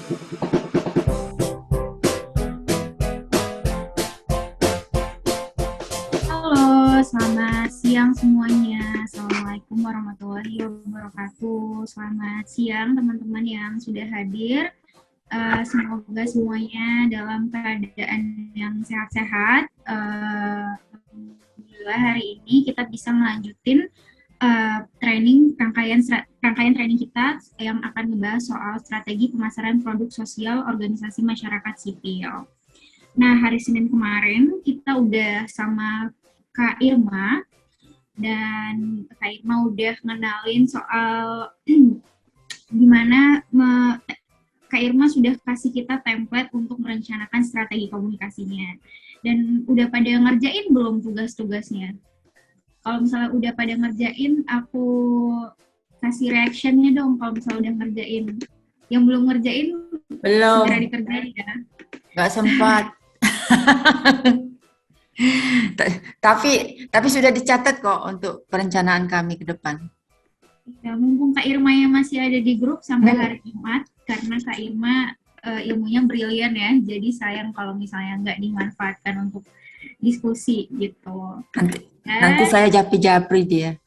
Halo, selamat siang semuanya. Assalamualaikum warahmatullahi wabarakatuh. Selamat siang teman-teman yang sudah hadir. Semoga semuanya dalam keadaan yang sehat-sehat. Alhamdulillah hari ini kita bisa melanjutin rangkaian training kita yang akan membahas soal strategi pemasaran produk sosial organisasi masyarakat sipil. Nah, hari Senin kemarin kita udah sama Kak Irma, dan Kak Irma udah ngenalin soal gimana Kak Irma sudah kasih kita template untuk merencanakan strategi komunikasinya. Dan udah pada ngerjain belum tugas-tugasnya? Kalau misalnya udah pada ngerjain, aku kasih reactionnya dong kalau misalnya udah ngerjain. Yang belum ngerjain, segera Belum, dikerjain ya. nggak sempat. Tapi sudah dicatat kok untuk perencanaan kami ke depan. Ya, mumpung Kak Irma yang masih ada di grup sampai hari Jumat, karena Kak Irma ilmunya brilian ya, jadi sayang kalau misalnya nggak dimanfaatkan untuk diskusi gitu. Nanti Dan, saya japri-japri dia.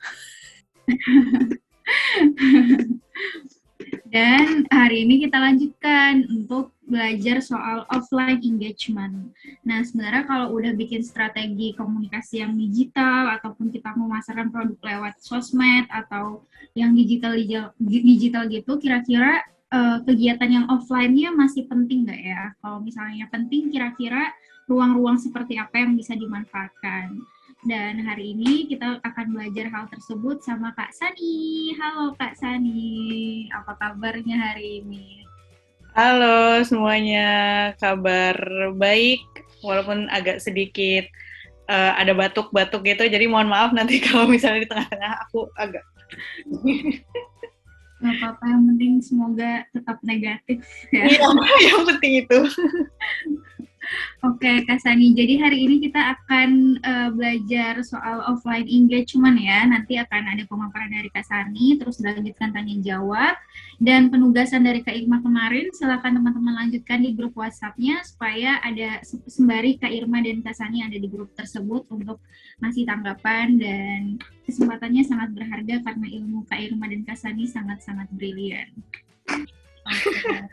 dan hari ini kita lanjutkan untuk belajar soal offline engagement. Nah, sebenarnya kalau udah bikin strategi komunikasi yang digital, ataupun kita memasarkan produk lewat sosmed, atau yang digital gitu, kira-kira kegiatan yang offline-nya masih penting nggak ya? Kalau misalnya penting, kira-kira ruang-ruang seperti apa yang bisa dimanfaatkan? Dan hari ini kita akan belajar hal tersebut sama Kak Sani. Halo Kak Sani, apa kabarnya hari ini? Halo semuanya, kabar baik walaupun agak sedikit ada batuk-batuk gitu, jadi mohon maaf nanti kalau misalnya di tengah-tengah aku agak Gak apa-apa, yang penting semoga tetap negatif ya. iya, yang penting itu. Oke, Kak Sani. Jadi hari ini kita akan belajar soal offline engagement ya. Nanti akan ada pemaparan dari Kak Sani, terus dilanjutkan tanya jawab. Dan penugasan dari Kak Irma kemarin, silakan teman-teman lanjutkan di grup WhatsApp-nya supaya ada sembari Kak Irma dan Kak Sani ada di grup tersebut untuk ngasih tanggapan, dan kesempatannya sangat berharga karena ilmu Kak Irma dan Kak Sani sangat-sangat brilian. Oke.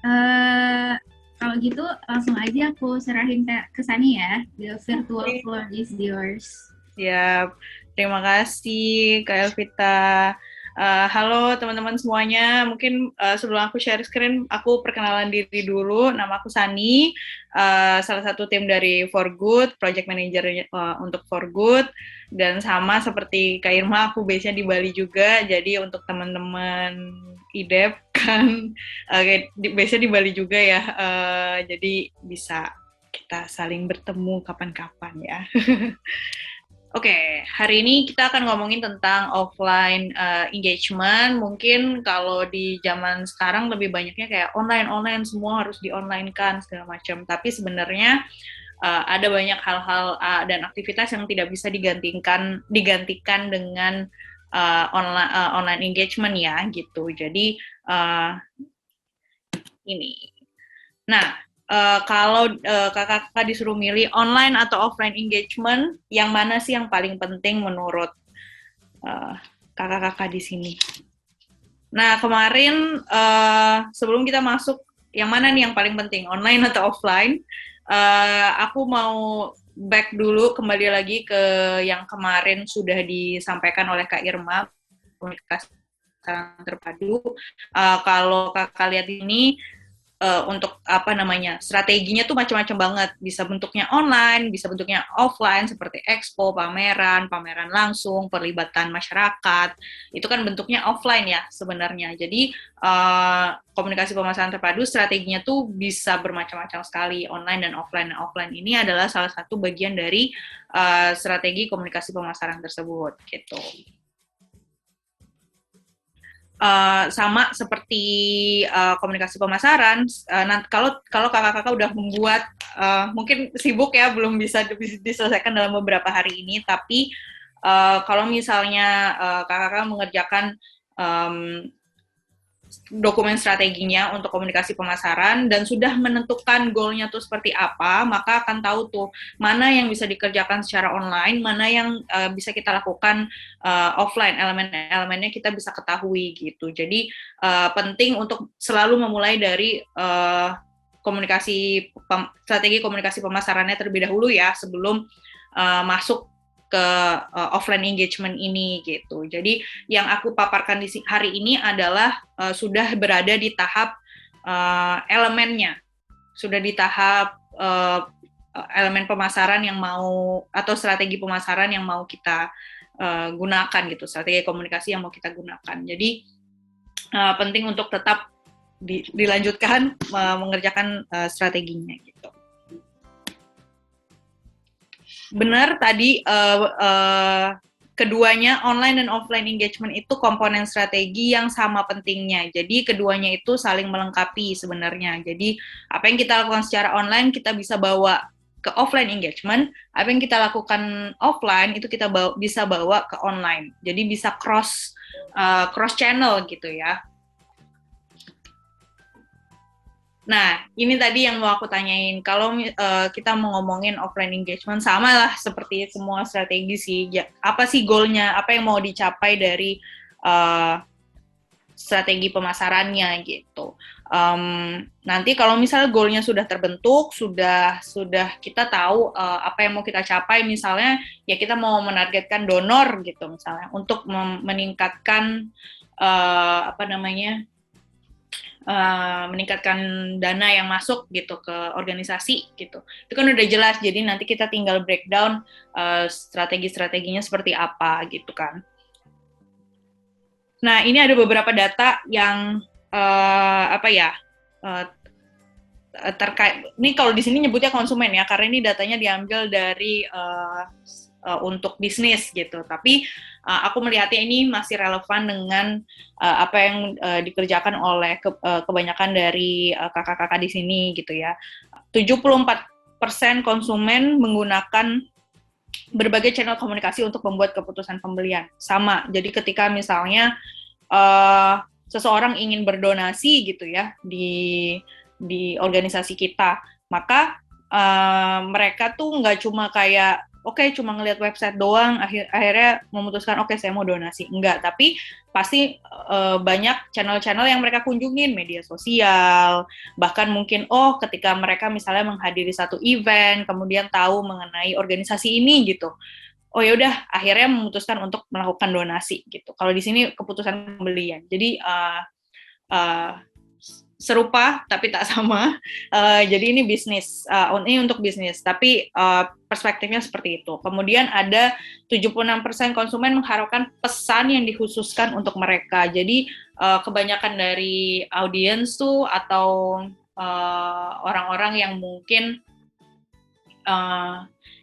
Uh, Kalau gitu langsung aja aku serahin ke Sani ya. The virtual floor is yours. Siap, terima kasih Kak Elvita. Halo teman-teman semuanya, mungkin sebelum aku share screen, aku perkenalan diri dulu. Nama aku Sani, salah satu tim dari For Good, project manager untuk For Good. Dan sama seperti Kak Irma, aku base-nya di Bali juga, jadi untuk teman-teman IDEP kan, base-nya di Bali juga ya, jadi bisa kita saling bertemu kapan-kapan ya. Oke, hari ini kita akan ngomongin tentang offline engagement. Mungkin kalau di zaman sekarang lebih banyaknya kayak online semua harus di-online-kan segala macam. Tapi sebenarnya ada banyak hal-hal dan aktivitas yang tidak bisa digantikan dengan online engagement ya gitu. Jadi ini. Nah, kalau kakak-kakak disuruh milih online atau offline engagement, yang mana sih yang paling penting menurut kakak-kakak di sini? Nah, kemarin sebelum kita masuk, yang mana nih yang paling penting, online atau offline? Aku mau back dulu, kembali lagi ke yang kemarin sudah disampaikan oleh Kak Irma, komunikasi terpadu. Kalau kakak lihat ini, untuk strateginya tuh macam-macam banget, bisa bentuknya online, bisa bentuknya offline seperti expo, pameran langsung, perlibatan masyarakat, itu kan bentuknya offline ya sebenarnya. Jadi komunikasi pemasaran terpadu strateginya tuh bisa bermacam-macam sekali, online dan offline. Nah, offline ini adalah salah satu bagian dari strategi komunikasi pemasaran tersebut gitu. Sama seperti komunikasi pemasaran, kalau kakak-kakak udah membuat, mungkin sibuk ya, belum bisa diselesaikan dalam beberapa hari ini, tapi kalau misalnya kakak-kakak mengerjakan dokumen strateginya untuk komunikasi pemasaran dan sudah menentukan goalnya tuh seperti apa, maka akan tahu tuh mana yang bisa dikerjakan secara online, mana yang bisa kita lakukan offline, elemen-elemennya kita bisa ketahui gitu. Jadi penting untuk selalu memulai dari strategi komunikasi pemasarannya terlebih dahulu ya, sebelum masuk ke offline engagement ini gitu. Jadi yang aku paparkan di hari ini adalah sudah berada di tahap elemennya, sudah di tahap elemen pemasaran yang mau atau strategi pemasaran yang mau kita gunakan gitu, strategi komunikasi yang mau kita gunakan. Jadi penting untuk tetap dilanjutkan mengerjakan strateginya gitu. Benar tadi keduanya online dan offline engagement itu komponen strategi yang sama pentingnya. Jadi keduanya itu saling melengkapi sebenarnya. Jadi apa yang kita lakukan secara online kita bisa bawa ke offline engagement, apa yang kita lakukan offline itu kita bisa bawa ke online. Jadi bisa cross channel gitu ya. Nah, ini tadi yang mau aku tanyain. Kalau kita mau ngomongin offline engagement, sama lah seperti semua strategi sih. Apa sih goalnya? Apa yang mau dicapai dari strategi pemasarannya gitu. Nanti kalau misalnya goalnya sudah terbentuk, sudah kita tahu apa yang mau kita capai. Misalnya, ya kita mau menargetkan donor gitu misalnya untuk meningkatkan meningkatkan dana yang masuk gitu ke organisasi gitu. Itu kan udah jelas, jadi nanti kita tinggal breakdown strategi-strateginya seperti apa gitu kan. Nah, ini ada beberapa data yang terkait, ini kalau di sini nyebutnya konsumen ya, karena ini datanya diambil dari untuk bisnis gitu. Tapi aku melihatnya ini masih relevan dengan apa yang dikerjakan oleh kebanyakan dari kakak-kakak di sini gitu ya. 74% konsumen menggunakan berbagai channel komunikasi untuk membuat keputusan pembelian. Sama, jadi ketika misalnya seseorang ingin berdonasi gitu ya di organisasi kita, maka mereka tuh nggak cuma kayak cuma ngelihat website doang, akhirnya memutuskan saya mau donasi. Enggak, tapi pasti banyak channel-channel yang mereka kunjungin, media sosial, bahkan mungkin ketika mereka misalnya menghadiri satu event, kemudian tahu mengenai organisasi ini gitu. Ya udah, akhirnya memutuskan untuk melakukan donasi gitu. Kalau di sini keputusan pembelian. Jadi serupa tapi tak sama. Jadi ini bisnis, ini untuk bisnis, tapi perspektifnya seperti itu. Kemudian ada 76% konsumen mengharapkan pesan yang dikhususkan untuk mereka. Jadi kebanyakan dari audiens tuh atau orang-orang yang mungkin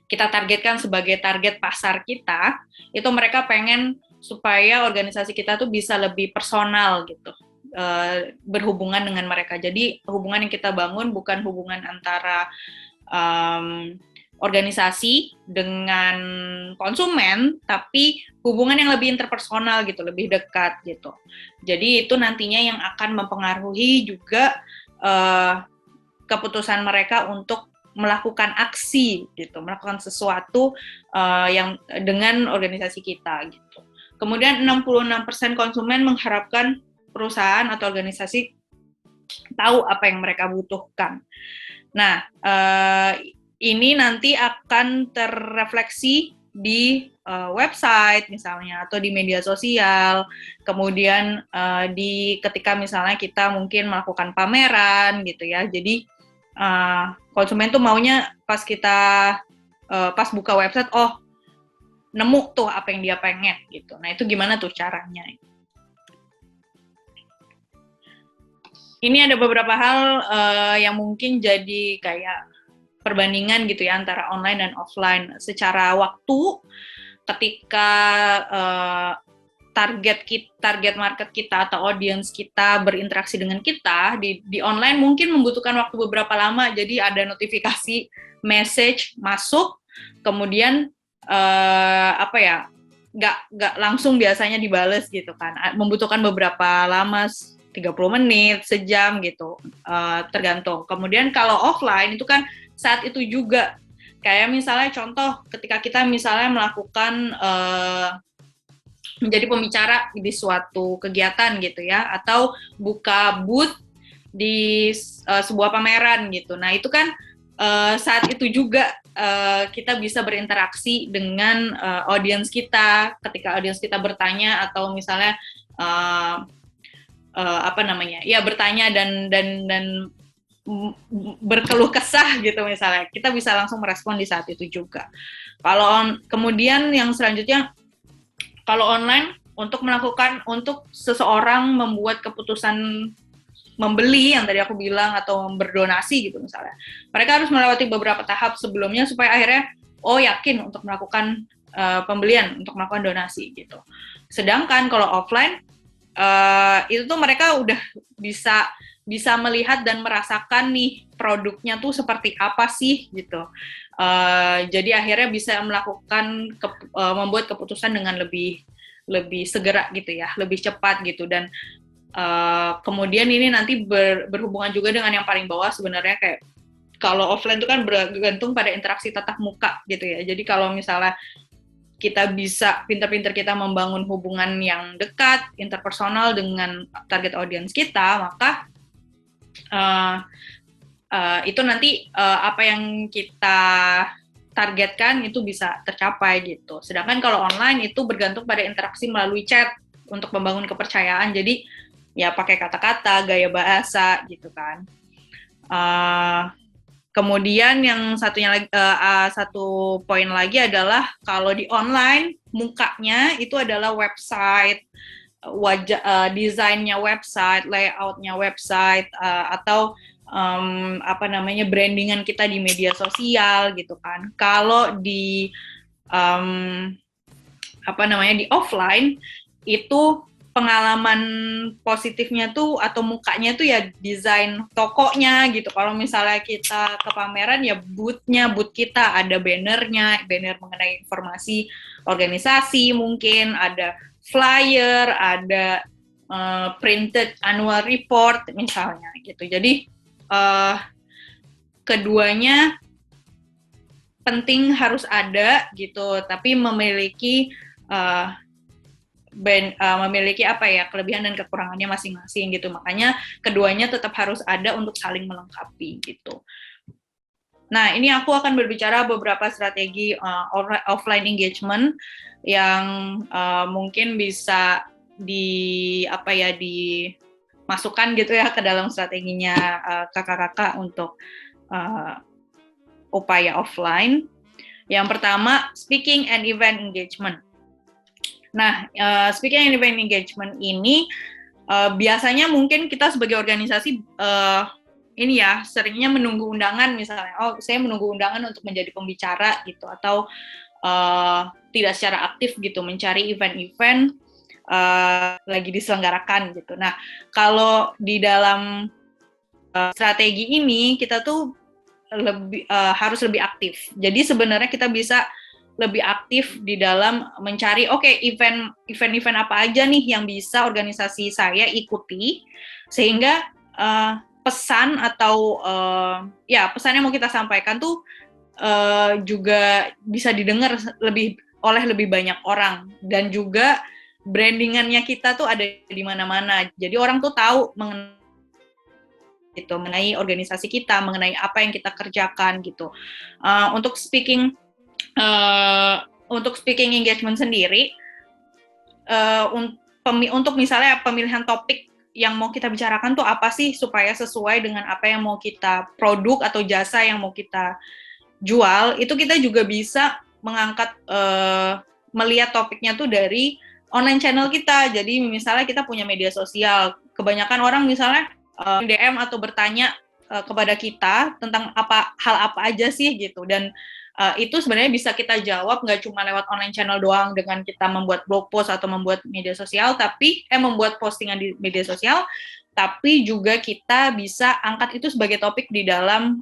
kita targetkan sebagai target pasar kita, itu mereka pengen supaya organisasi kita tuh bisa lebih personal gitu. Berhubungan dengan mereka. Jadi hubungan yang kita bangun bukan hubungan antara organisasi dengan konsumen, tapi hubungan yang lebih interpersonal gitu, lebih dekat gitu. Jadi itu nantinya yang akan mempengaruhi juga keputusan mereka untuk melakukan aksi gitu, melakukan sesuatu yang dengan organisasi kita gitu. Kemudian 66% konsumen mengharapkan perusahaan atau organisasi tahu apa yang mereka butuhkan. Nah, ini nanti akan terrefleksi di website misalnya atau di media sosial. Kemudian ketika misalnya kita mungkin melakukan pameran gitu ya. Jadi konsumen tuh maunya pas pas buka website, nemu tuh apa yang dia pengen gitu. Nah, itu gimana tuh caranya? Ini ada beberapa hal yang mungkin jadi kayak perbandingan gitu ya antara online dan offline. Secara waktu, ketika target market kita atau audience kita berinteraksi dengan kita di online mungkin membutuhkan waktu beberapa lama. Jadi ada notifikasi message masuk, kemudian nggak langsung biasanya dibales gitu kan. Membutuhkan beberapa lama, 30 menit, sejam gitu, tergantung. Kemudian kalau offline itu kan saat itu juga, kayak misalnya contoh ketika kita misalnya melakukan menjadi pembicara di suatu kegiatan gitu ya, atau buka booth di sebuah pameran gitu. Nah itu kan saat itu juga kita bisa berinteraksi dengan audiens kita, ketika audiens kita bertanya atau misalnya bertanya dan berkeluh kesah gitu misalnya, kita bisa langsung merespon di saat itu juga. Kemudian yang selanjutnya, kalau online untuk seseorang membuat keputusan membeli yang tadi aku bilang atau berdonasi gitu misalnya, mereka harus melewati beberapa tahap sebelumnya supaya akhirnya yakin untuk melakukan pembelian, untuk melakukan donasi gitu. Sedangkan kalau offline itu tuh mereka udah bisa melihat dan merasakan nih produknya tuh seperti apa sih gitu. Jadi akhirnya bisa membuat keputusan dengan lebih segera gitu ya, lebih cepat gitu. Dan kemudian ini nanti berhubungan juga dengan yang paling bawah sebenarnya, kayak kalau offline itu kan bergantung pada interaksi tatap muka gitu ya. Jadi kalau misalnya kita bisa pintar-pintar kita membangun hubungan yang dekat, interpersonal dengan target audience kita, maka itu nanti apa yang kita targetkan itu bisa tercapai gitu. Sedangkan kalau online itu bergantung pada interaksi melalui chat untuk membangun kepercayaan. Jadi ya pakai kata-kata, gaya bahasa gitu kan. Kemudian yang satunya lagi, satu poin lagi adalah kalau di online mukanya itu adalah website, desainnya website, layoutnya website, atau brandingan kita di media sosial gitu kan. Kalau di di offline itu pengalaman positifnya tuh atau mukanya tuh ya desain tokonya gitu. Kalau misalnya kita ke pameran ya booth kita ada banner mengenai informasi organisasi, mungkin ada flyer, ada printed annual report misalnya gitu. Jadi keduanya penting harus ada gitu, tapi memiliki kelebihan dan kekurangannya masing-masing gitu. Makanya keduanya tetap harus ada untuk saling melengkapi gitu. Nah, ini aku akan berbicara beberapa strategi offline engagement yang mungkin bisa dimasukkan gitu ya ke dalam strateginya kakak-kakak untuk upaya offline. Yang pertama, speaking and event engagement. Nah, speaking and event engagement ini biasanya mungkin kita sebagai organisasi seringnya menunggu undangan misalnya. Saya menunggu undangan untuk menjadi pembicara gitu, atau tidak secara aktif gitu mencari event-event lagi diselenggarakan gitu. Nah, kalau di dalam strategi ini kita tuh harus lebih aktif. Jadi sebenarnya kita bisa lebih aktif di dalam mencari event-event apa aja nih yang bisa organisasi saya ikuti, sehingga pesan atau pesan yang mau kita sampaikan tuh juga bisa didengar oleh lebih banyak orang, dan juga brandingannya kita tuh ada di mana-mana. Jadi orang tuh tahu mengenai organisasi kita, mengenai apa yang kita kerjakan gitu. Untuk speaking engagement sendiri, untuk misalnya pemilihan topik yang mau kita bicarakan tuh apa sih supaya sesuai dengan apa yang mau kita produk atau jasa yang mau kita jual, itu kita juga bisa mengangkat melihat topiknya tuh dari online channel kita. Jadi misalnya kita punya media sosial, kebanyakan orang misalnya DM atau bertanya kepada kita tentang hal apa aja sih gitu, dan itu sebenarnya bisa kita jawab nggak cuma lewat online channel doang dengan kita membuat blog post atau membuat media sosial, membuat postingan di media sosial, tapi juga kita bisa angkat itu sebagai topik di dalam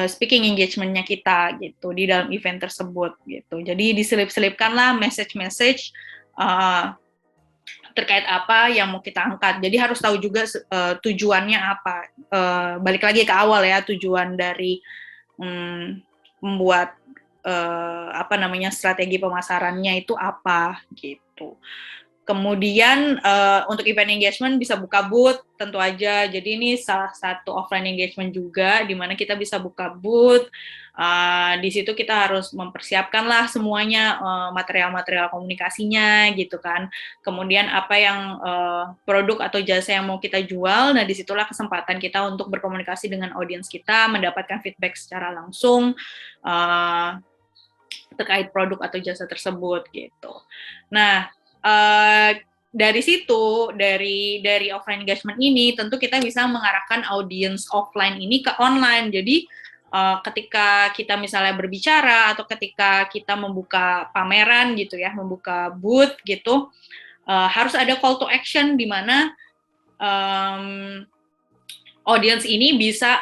speaking engagement-nya kita gitu, di dalam event tersebut gitu. Jadi diselip-selipkanlah message-message terkait apa yang mau kita angkat. Jadi harus tahu juga tujuannya apa. Balik lagi ke awal ya, tujuan dari membuat strategi pemasarannya itu apa gitu. Kemudian untuk event engagement bisa buka booth tentu aja. Jadi ini salah satu offline engagement juga, di mana kita bisa buka booth. Di situ kita harus mempersiapkan lah semuanya, material-material komunikasinya gitu kan. Kemudian apa yang produk atau jasa yang mau kita jual. Nah disitulah kesempatan kita untuk berkomunikasi dengan audiens kita, mendapatkan feedback secara langsung terkait produk atau jasa tersebut gitu. Nah dari situ, dari offline engagement ini, tentu kita bisa mengarahkan audiens offline ini ke online. Jadi ketika kita misalnya berbicara atau ketika kita membuka pameran gitu ya, membuka booth gitu, harus ada call to action di mana audiens ini bisa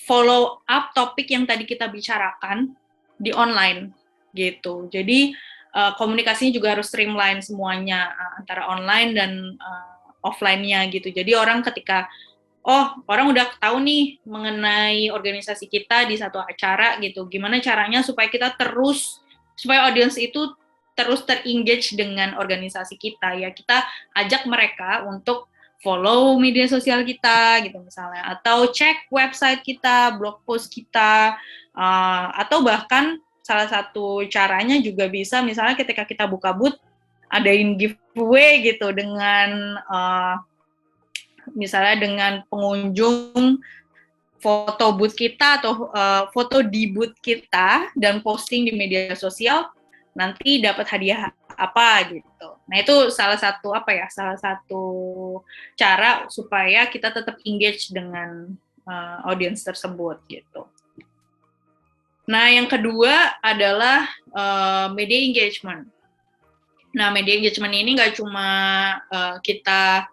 follow up topik yang tadi kita bicarakan di online gitu. Jadi komunikasinya juga harus streamline semuanya antara online dan offline-nya gitu. Jadi orang ketika orang udah tahu nih mengenai organisasi kita di satu acara gitu. Gimana caranya supaya audiens itu terus ter-engage dengan organisasi kita ya. Kita ajak mereka untuk follow media sosial kita gitu misalnya, atau cek website kita, blog post kita, atau bahkan salah satu caranya juga bisa misalnya ketika kita buka booth adain giveaway gitu dengan misalnya dengan pengunjung foto booth kita atau foto di booth kita dan posting di media sosial, nanti dapat hadiah apa gitu. Nah itu salah satu cara supaya kita tetap engage dengan audiens tersebut gitu. Nah, yang kedua adalah media engagement. Nah, media engagement ini nggak cuma kita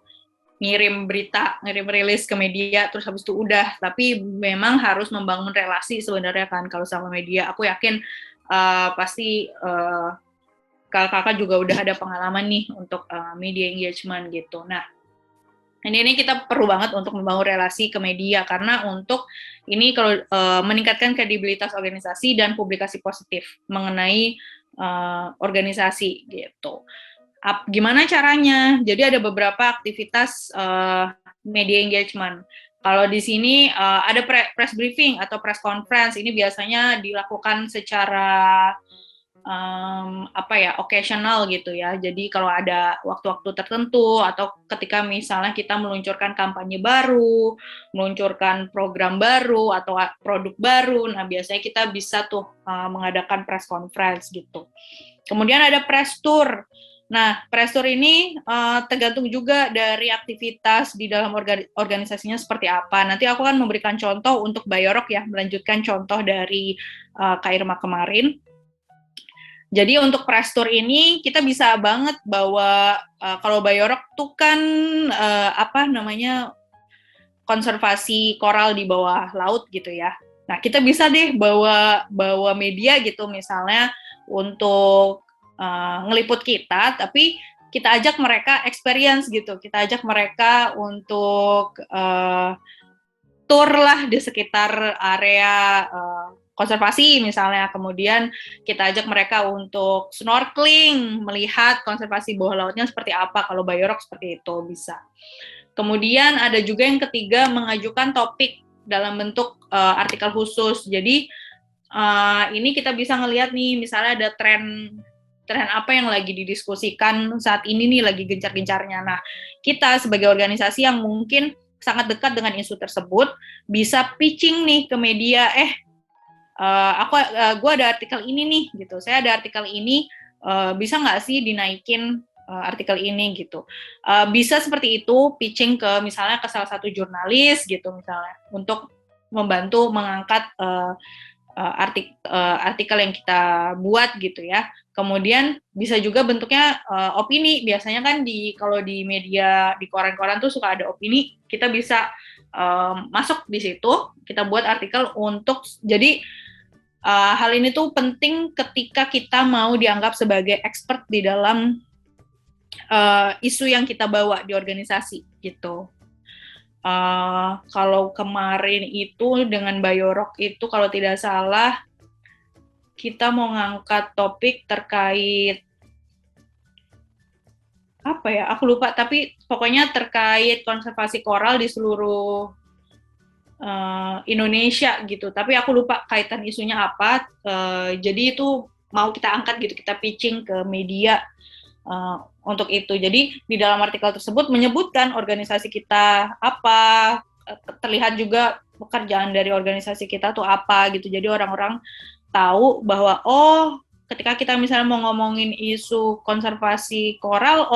ngirim berita, ngirim rilis ke media, terus habis itu udah. Tapi memang harus membangun relasi sebenarnya kan kalau sama media. Aku yakin pasti kakak juga udah ada pengalaman nih untuk media engagement gitu. Nah, ini kita perlu banget untuk membangun relasi ke media karena untuk ini kalau meningkatkan kredibilitas organisasi dan publikasi positif mengenai organisasi gitu. Gimana caranya? Jadi ada beberapa aktivitas media engagement. Kalau di sini ada press briefing atau press conference, ini biasanya dilakukan secara occasional gitu ya. Jadi kalau ada waktu-waktu tertentu atau ketika misalnya kita meluncurkan kampanye baru, meluncurkan program baru atau produk baru, nah biasanya kita bisa tuh mengadakan press conference gitu. Kemudian ada press tour. Nah, press tour ini tergantung juga dari aktivitas di dalam organisasinya seperti apa. Nanti aku akan memberikan contoh untuk Bayorok ya, melanjutkan contoh dari Kak Irma kemarin. Jadi untuk press tour ini kita bisa banget bawa kalau Bayorok tuh kan konservasi koral di bawah laut gitu ya. Nah, kita bisa deh bawa media gitu misalnya untuk ngeliput kita, tapi kita ajak mereka experience gitu. Kita ajak mereka untuk tour lah di sekitar area konservasi misalnya, kemudian kita ajak mereka untuk snorkeling, melihat konservasi bawah lautnya seperti apa, kalau Bayorok seperti itu bisa. Kemudian ada juga yang ketiga, mengajukan topik dalam bentuk artikel khusus. Jadi ini kita bisa ngelihat nih, misalnya ada tren apa yang lagi didiskusikan saat ini nih, lagi gencar-gencarnya. Nah, kita sebagai organisasi yang mungkin sangat dekat dengan isu tersebut, bisa pitching nih ke media, gue ada artikel ini nih gitu, saya ada artikel ini, bisa nggak sih dinaikin artikel ini gitu. Bisa seperti itu, pitching ke misalnya ke salah satu jurnalis gitu misalnya, untuk membantu mengangkat artikel yang kita buat gitu ya. Kemudian bisa juga bentuknya opini. Biasanya kan kalau di media, di koran-koran tuh suka ada opini, kita bisa masuk di situ, kita buat artikel untuk, jadi hal ini tuh penting ketika kita mau dianggap sebagai expert di dalam isu yang kita bawa di organisasi gitu. Kalau kemarin itu dengan Bayorok itu kalau tidak salah kita mau ngangkat topik terkait apa ya, aku lupa, tapi pokoknya terkait konservasi koral di seluruh Indonesia gitu, tapi aku lupa kaitan isunya apa. Jadi itu mau kita angkat gitu, kita pitching ke media untuk itu. Jadi di dalam artikel tersebut menyebutkan organisasi kita apa, terlihat juga pekerjaan dari organisasi kita tuh apa gitu. Jadi orang-orang tahu bahwa ketika kita misalnya mau ngomongin isu konservasi koral,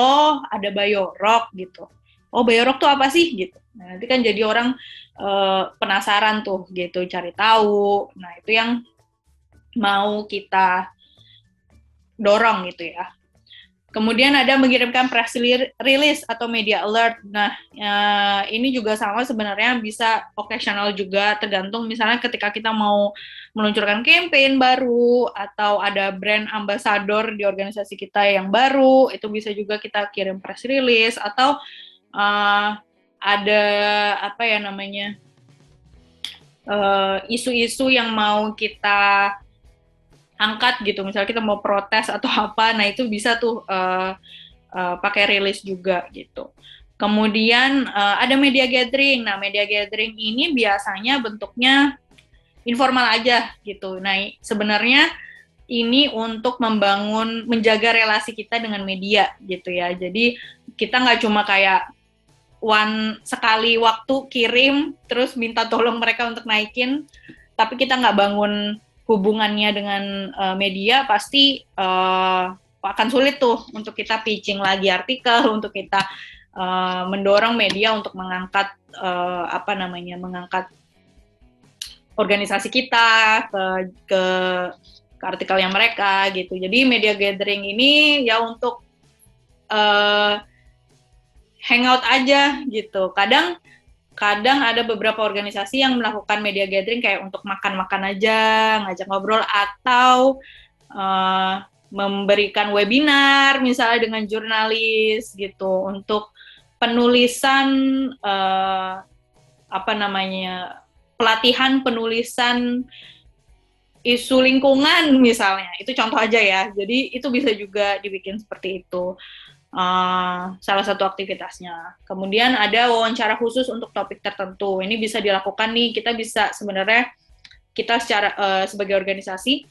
ada Bayorok gitu. Bayorok tuh apa sih gitu. Nah, nanti kan jadi orang penasaran tuh gitu, cari tahu. Nah, itu yang mau kita dorong gitu ya. Kemudian ada mengirimkan press release atau media alert. Nah, ini juga sama sebenarnya, bisa occasional juga, tergantung misalnya ketika kita mau meluncurkan campaign baru atau ada brand ambassador di organisasi kita yang baru, itu bisa juga kita kirim press release, atau ada apa ya namanya, isu-isu yang mau kita angkat gitu, misalnya kita mau protes atau apa, nah itu bisa tuh pakai rilis juga gitu. Kemudian ada media gathering. Nah, media gathering ini biasanya bentuknya informal aja gitu. Nah, sebenarnya ini untuk menjaga relasi kita dengan media gitu ya. Jadi kita nggak cuma kayak sekali waktu kirim terus minta tolong mereka untuk naikin, tapi kita nggak bangun hubungannya dengan media, pasti akan sulit tuh untuk kita pitching lagi artikel, untuk kita mendorong media untuk mengangkat mengangkat organisasi kita ke artikel yang mereka gitu. Jadi media gathering ini ya untuk hangout aja gitu. Kadang ada beberapa organisasi yang melakukan media gathering kayak untuk makan-makan aja, ngajak ngobrol, atau memberikan webinar misalnya dengan jurnalis gitu untuk penulisan pelatihan penulisan isu lingkungan misalnya. Itu contoh aja ya. Jadi itu bisa juga dibikin seperti itu. Salah satu aktivitasnya. Kemudian ada wawancara khusus untuk topik tertentu. Ini bisa dilakukan nih, kita bisa sebenarnya sebagai organisasi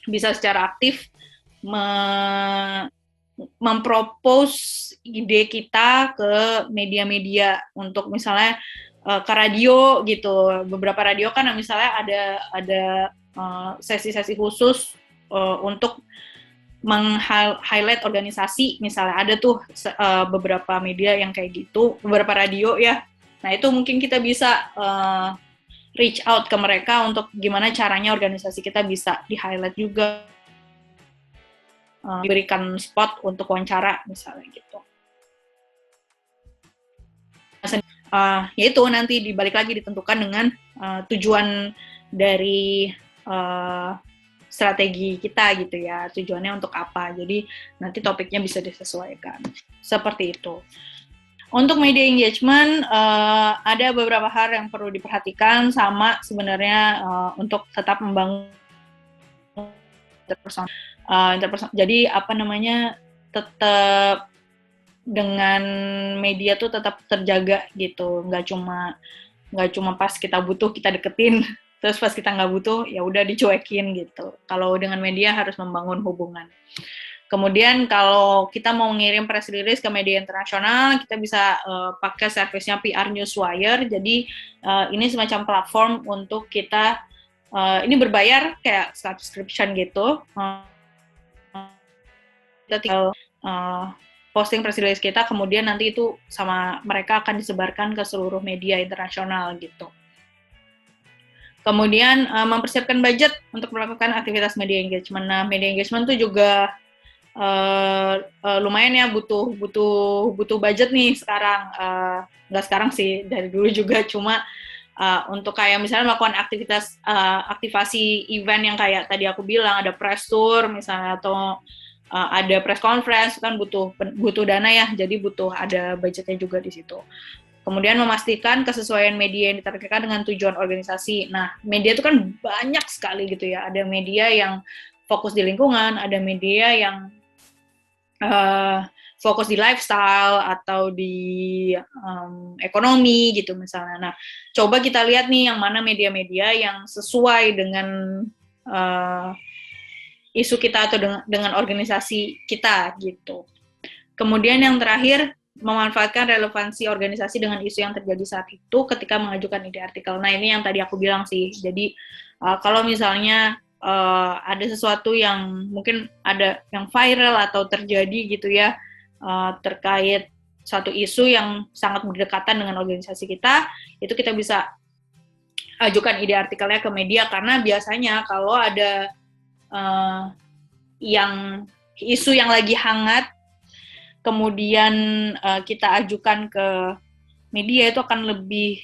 bisa secara aktif mempropose ide kita ke media-media untuk misalnya ke radio gitu. Beberapa radio kan misalnya ada sesi-sesi khusus untuk meng-highlight organisasi, misalnya ada tuh beberapa media yang kayak gitu, beberapa radio ya. Nah, itu mungkin kita bisa reach out ke mereka untuk gimana caranya organisasi kita bisa di-highlight juga, diberikan spot untuk wawancara misalnya gitu. Yaitu nanti dibalik lagi ditentukan dengan tujuan dari strategi kita gitu ya, tujuannya untuk apa, jadi nanti topiknya bisa disesuaikan seperti itu. Untuk media engagement ada beberapa hal yang perlu diperhatikan, sama sebenarnya untuk tetap membangun interpersonal. Jadi tetap dengan media tuh tetap terjaga gitu, nggak cuma pas kita butuh kita deketin, terus pas kita nggak butuh ya udah dicuekin gitu. Kalau dengan media harus membangun hubungan. Kemudian kalau kita mau ngirim press release ke media internasional, kita bisa pakai servisnya PR Newswire. Jadi ini semacam platform untuk kita, ini berbayar kayak subscription gitu. Kita tinggal posting press release kita, kemudian nanti itu sama mereka akan disebarkan ke seluruh media internasional gitu. Kemudian mempersiapkan budget untuk melakukan aktivitas media engagement. Nah, media engagement itu juga lumayan ya, butuh budget nih sekarang. Nggak sekarang sih, dari dulu juga, cuma untuk kayak misalnya melakukan aktivasi event yang kayak tadi aku bilang, ada press tour misalnya, atau ada press conference kan butuh dana ya, jadi butuh ada budgetnya juga di situ. Kemudian memastikan kesesuaian media yang ditargetkan dengan tujuan organisasi. Nah, media itu kan banyak sekali gitu ya. Ada media yang fokus di lingkungan, ada media yang fokus di lifestyle atau di ekonomi gitu misalnya. Nah, coba kita lihat nih yang mana media-media yang sesuai dengan isu kita atau dengan organisasi kita gitu. Kemudian yang terakhir, memanfaatkan relevansi organisasi dengan isu yang terjadi saat itu ketika mengajukan ide artikel. Nah, ini yang tadi aku bilang sih. Jadi, kalau misalnya ada sesuatu yang mungkin ada yang viral atau terjadi gitu ya, terkait satu isu yang sangat berdekatan dengan organisasi kita, itu kita bisa ajukan ide artikelnya ke media, karena biasanya kalau ada yang isu yang lagi hangat, kemudian kita ajukan ke media, itu akan lebih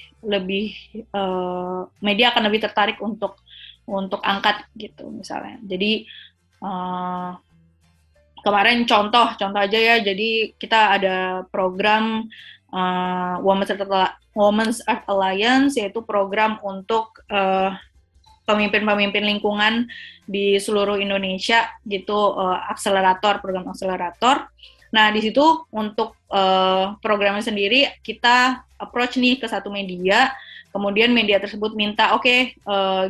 media akan lebih tertarik untuk angkat gitu misalnya. Jadi kemarin contoh aja ya, jadi kita ada program Women's Earth Alliance, yaitu program untuk pemimpin-pemimpin lingkungan di seluruh Indonesia gitu, program akselerator. Nah, di situ untuk programnya sendiri kita approach nih ke satu media, kemudian media tersebut minta,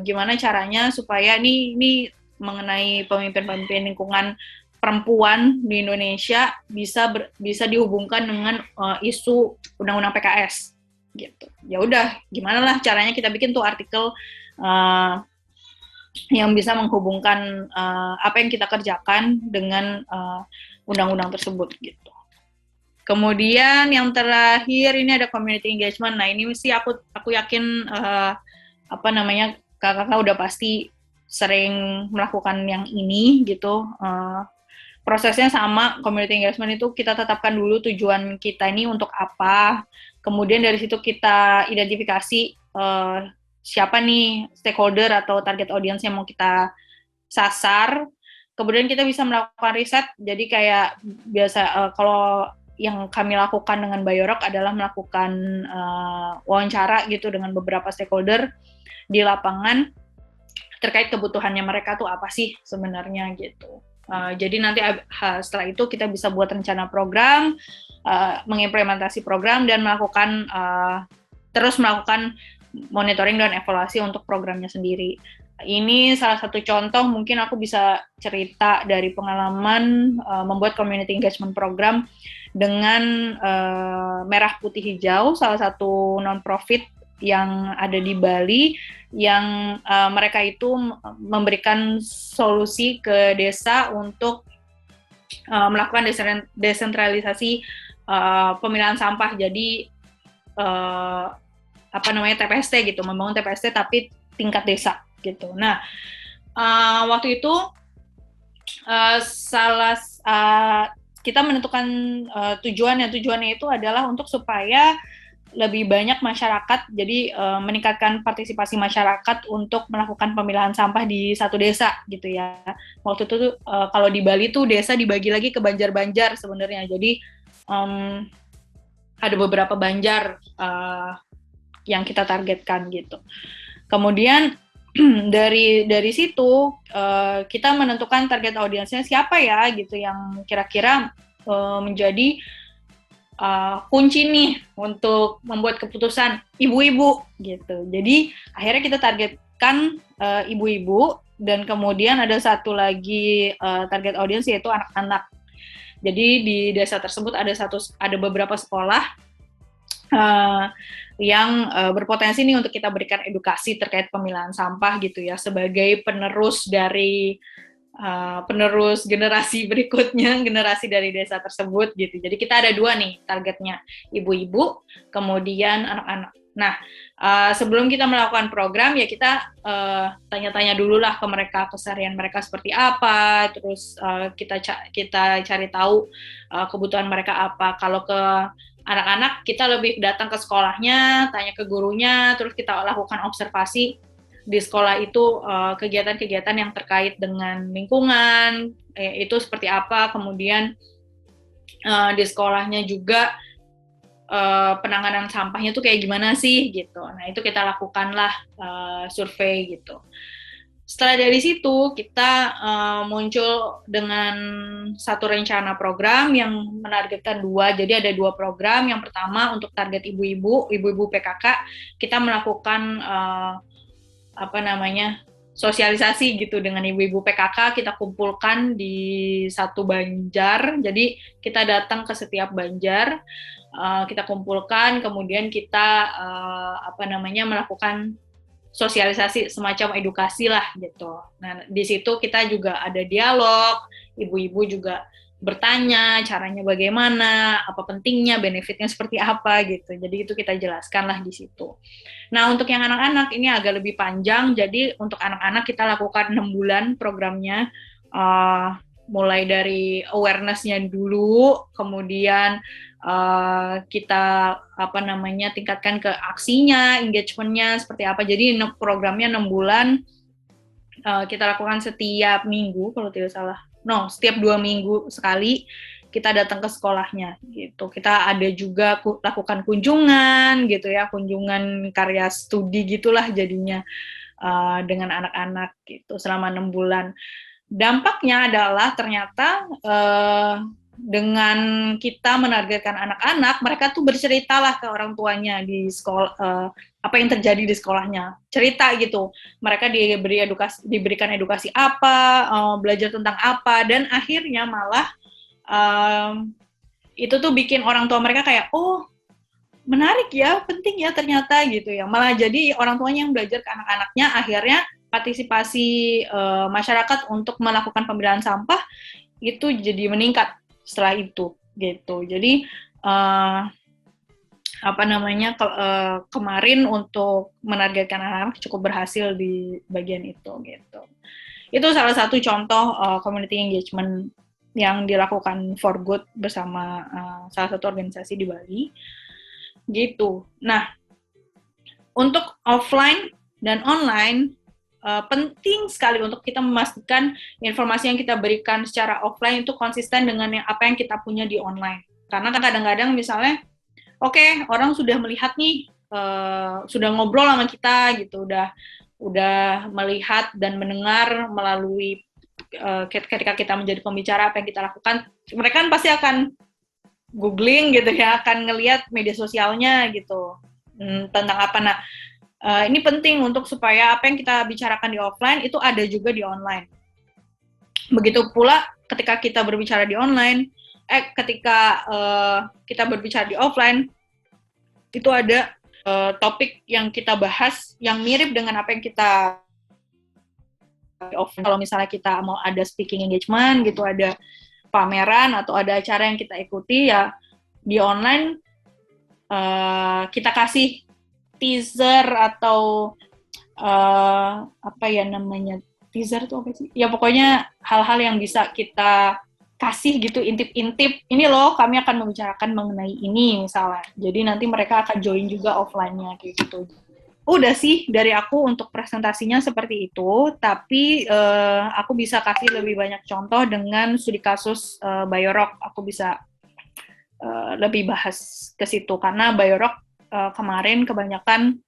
gimana caranya supaya ini mengenai pemimpin-pemimpin lingkungan perempuan di Indonesia bisa dihubungkan dengan isu undang-undang PKS gitu. Ya udah, gimana lah caranya kita bikin tuh artikel yang bisa menghubungkan apa yang kita kerjakan dengan undang-undang tersebut gitu. Kemudian yang terakhir ini ada community engagement. Nah, ini sih aku yakin kakak-kakak udah pasti sering melakukan yang ini gitu. Prosesnya sama, community engagement itu kita tetapkan dulu tujuan kita ini untuk apa. Kemudian dari situ kita identifikasi siapa nih stakeholder atau target audience yang mau kita sasar. Kemudian kita bisa melakukan riset. Jadi kayak biasa kalau yang kami lakukan dengan Biorok adalah melakukan wawancara gitu dengan beberapa stakeholder di lapangan terkait kebutuhannya mereka tuh apa sih sebenarnya gitu. Jadi nanti setelah itu kita bisa buat rencana program, mengimplementasi program dan terus melakukan monitoring dan evaluasi untuk programnya sendiri. Ini salah satu contoh, mungkin aku bisa cerita dari pengalaman membuat community engagement program dengan Merah Putih Hijau, salah satu non-profit yang ada di Bali, yang mereka itu memberikan solusi ke desa untuk melakukan desentralisasi pemilahan sampah. Jadi TPST gitu, membangun TPST tapi tingkat desa gitu. Nah, waktu itu kita menentukan tujuannya itu adalah untuk supaya lebih banyak masyarakat, jadi meningkatkan partisipasi masyarakat untuk melakukan pemilahan sampah di satu desa gitu ya. Waktu itu kalau di Bali tuh desa dibagi lagi ke banjar-banjar sebenarnya. Jadi ada beberapa banjar yang kita targetkan gitu. Kemudian dari situ kita menentukan target audiensnya siapa ya gitu yang kira-kira menjadi kunci nih untuk membuat keputusan, ibu-ibu gitu. Jadi akhirnya kita targetkan ibu-ibu, dan kemudian ada satu lagi target audiens yaitu anak-anak. Jadi di desa tersebut ada beberapa sekolah yang berpotensi nih untuk kita berikan edukasi terkait pemilahan sampah gitu ya, sebagai penerus generasi berikutnya, generasi dari desa tersebut gitu. Jadi kita ada 2 nih targetnya, ibu-ibu, kemudian anak-anak. Nah, sebelum kita melakukan program ya kita tanya-tanya dulu lah ke mereka, keseharian mereka seperti apa, terus kita cari tahu kebutuhan mereka apa. Kalau ke anak-anak kita lebih datang ke sekolahnya, tanya ke gurunya, terus kita lakukan observasi di sekolah itu kegiatan-kegiatan yang terkait dengan lingkungan, itu seperti apa, kemudian di sekolahnya juga penanganan sampahnya tuh kayak gimana sih gitu. Nah itu kita lakukanlah survei gitu. Setelah dari situ kita muncul dengan satu rencana program yang menargetkan 2. Jadi ada 2 program. Yang pertama untuk target ibu-ibu PKK, kita melakukan sosialisasi gitu dengan ibu-ibu PKK, kita kumpulkan di satu banjar. Jadi kita datang ke setiap banjar, kita kumpulkan, kemudian kita melakukan sosialisasi, semacam edukasi lah gitu. Nah, di situ kita juga ada dialog, ibu-ibu juga bertanya caranya bagaimana, apa pentingnya, benefitnya seperti apa gitu. Jadi itu kita jelaskan lah di situ. Nah, untuk yang anak-anak ini agak lebih panjang. Jadi untuk anak-anak kita lakukan 6 bulan programnya, mulai dari awareness-nya dulu, kemudian kita tingkatkan ke aksinya, engagement-nya seperti apa. Jadi programnya 6 bulan, kita lakukan setiap minggu kalau tidak salah. Setiap 2 minggu sekali kita datang ke sekolahnya gitu. Kita ada juga lakukan kunjungan gitu ya, kunjungan karya studi gitulah jadinya dengan anak-anak gitu selama 6 bulan. Dampaknya adalah ternyata dengan kita menargetkan anak-anak, mereka tuh berceritalah ke orang tuanya di sekolah apa yang terjadi di sekolahnya, cerita gitu. Mereka diberikan edukasi apa, belajar tentang apa, dan akhirnya malah itu tuh bikin orang tua mereka kayak, oh menarik ya, penting ya ternyata gitu ya. Malah jadi orang tuanya yang belajar ke anak-anaknya, akhirnya partisipasi masyarakat untuk melakukan pemilahan sampah itu jadi meningkat setelah itu gitu. Jadi kemarin untuk menargetkan anak-anak cukup berhasil di bagian itu gitu. Itu salah satu contoh community engagement yang dilakukan for good bersama salah satu organisasi di Bali gitu. Nah, untuk offline dan online penting sekali untuk kita memastikan informasi yang kita berikan secara offline itu konsisten dengan apa yang kita punya di online. Karena kadang-kadang misalnya, oke, orang sudah melihat nih, sudah ngobrol sama kita gitu, udah melihat dan mendengar melalui ketika kita menjadi pembicara apa yang kita lakukan, mereka kan pasti akan googling gitu ya, akan ngelihat media sosialnya gitu tentang apa. Nah, ini penting untuk supaya apa yang kita bicarakan di offline itu ada juga di online. Begitu pula ketika kita berbicara di online, ketika kita berbicara di offline, itu ada topik yang kita bahas yang mirip dengan apa yang kita di offline. Kalau misalnya kita mau ada speaking engagement gitu, ada pameran atau ada acara yang kita ikuti, ya di online kita kasih teaser atau teaser itu apa sih? Ya pokoknya hal-hal yang bisa kita kasih gitu, intip-intip. Ini loh, kami akan membicarakan mengenai ini misalnya. Jadi nanti mereka akan join juga offline-nya kayak gitu. Udah sih dari aku untuk presentasinya seperti itu, tapi aku bisa kasih lebih banyak contoh dengan studi kasus Biorock. Aku bisa lebih bahas ke situ karena Biorock kemarin kebanyakan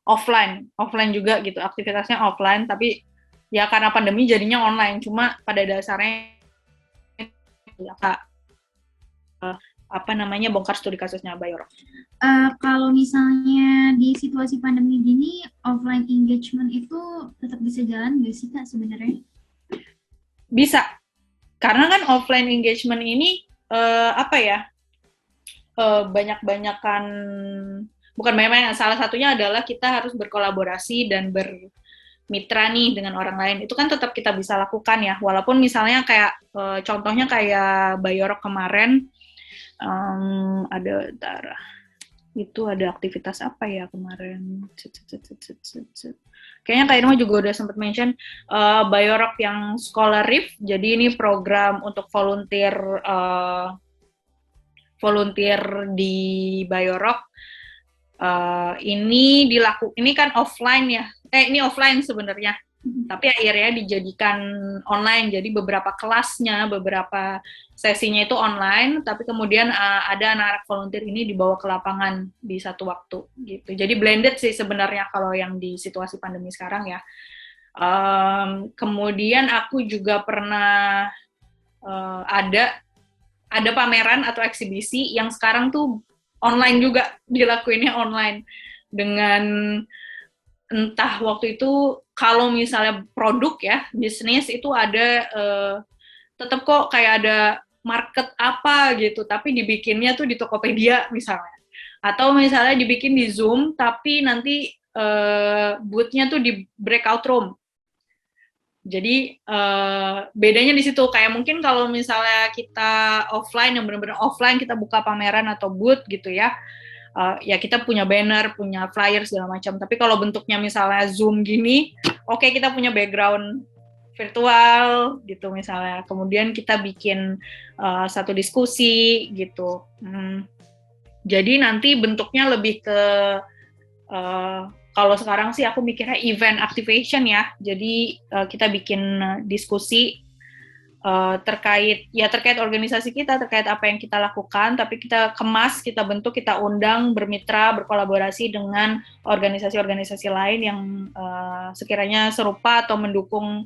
offline juga gitu, aktivitasnya offline, tapi ya karena pandemi jadinya online, cuma pada dasarnya bongkar studi kasusnya Biorock. Kalau misalnya di situasi pandemi gini, offline engagement itu tetap bisa jalan nggak sih Kak sebenarnya? Bisa, karena kan offline engagement ini banyak-banyakan, bukan banyak-banyak, salah satunya adalah kita harus berkolaborasi dan bermitra nih dengan orang lain. Itu kan tetap kita bisa lakukan ya, walaupun misalnya kayak contohnya kayak Biorock kemarin, ada aktivitas apa ya kemarin? Kayaknya Kak Irma juga udah sempat mention Biorock yang Scholar Rift. Jadi ini program untuk volunteer di Biorock. Ini kan offline ya. Ini offline sebenarnya. Tapi akhirnya dijadikan online. Jadi beberapa kelasnya, beberapa sesinya itu online, tapi kemudian ada anak-anak volunteer ini dibawa ke lapangan di satu waktu gitu. Jadi blended sih sebenarnya kalau yang di situasi pandemi sekarang ya. Kemudian aku juga pernah ada pameran atau eksibisi yang sekarang tuh online juga, dilakuinnya online dengan entah waktu itu kalau misalnya produk ya, bisnis itu ada tetap kok kayak ada market apa gitu, tapi dibikinnya tuh di Tokopedia misalnya. Atau misalnya dibikin di Zoom, tapi nanti booth-nya tuh di breakout room. Jadi bedanya di situ, kayak mungkin kalau misalnya kita offline, yang benar-benar offline, kita buka pameran atau booth gitu ya, ya kita punya banner, punya flyer segala macam. Tapi kalau bentuknya misalnya Zoom gini, oke, kita punya background virtual gitu misalnya. Kemudian kita bikin satu diskusi gitu. Jadi nanti bentuknya lebih ke kalau sekarang sih aku mikirnya event activation ya. Jadi kita bikin diskusi terkait organisasi kita, terkait apa yang kita lakukan, tapi kita kemas, kita bentuk, kita undang, bermitra, berkolaborasi dengan organisasi-organisasi lain yang sekiranya serupa atau mendukung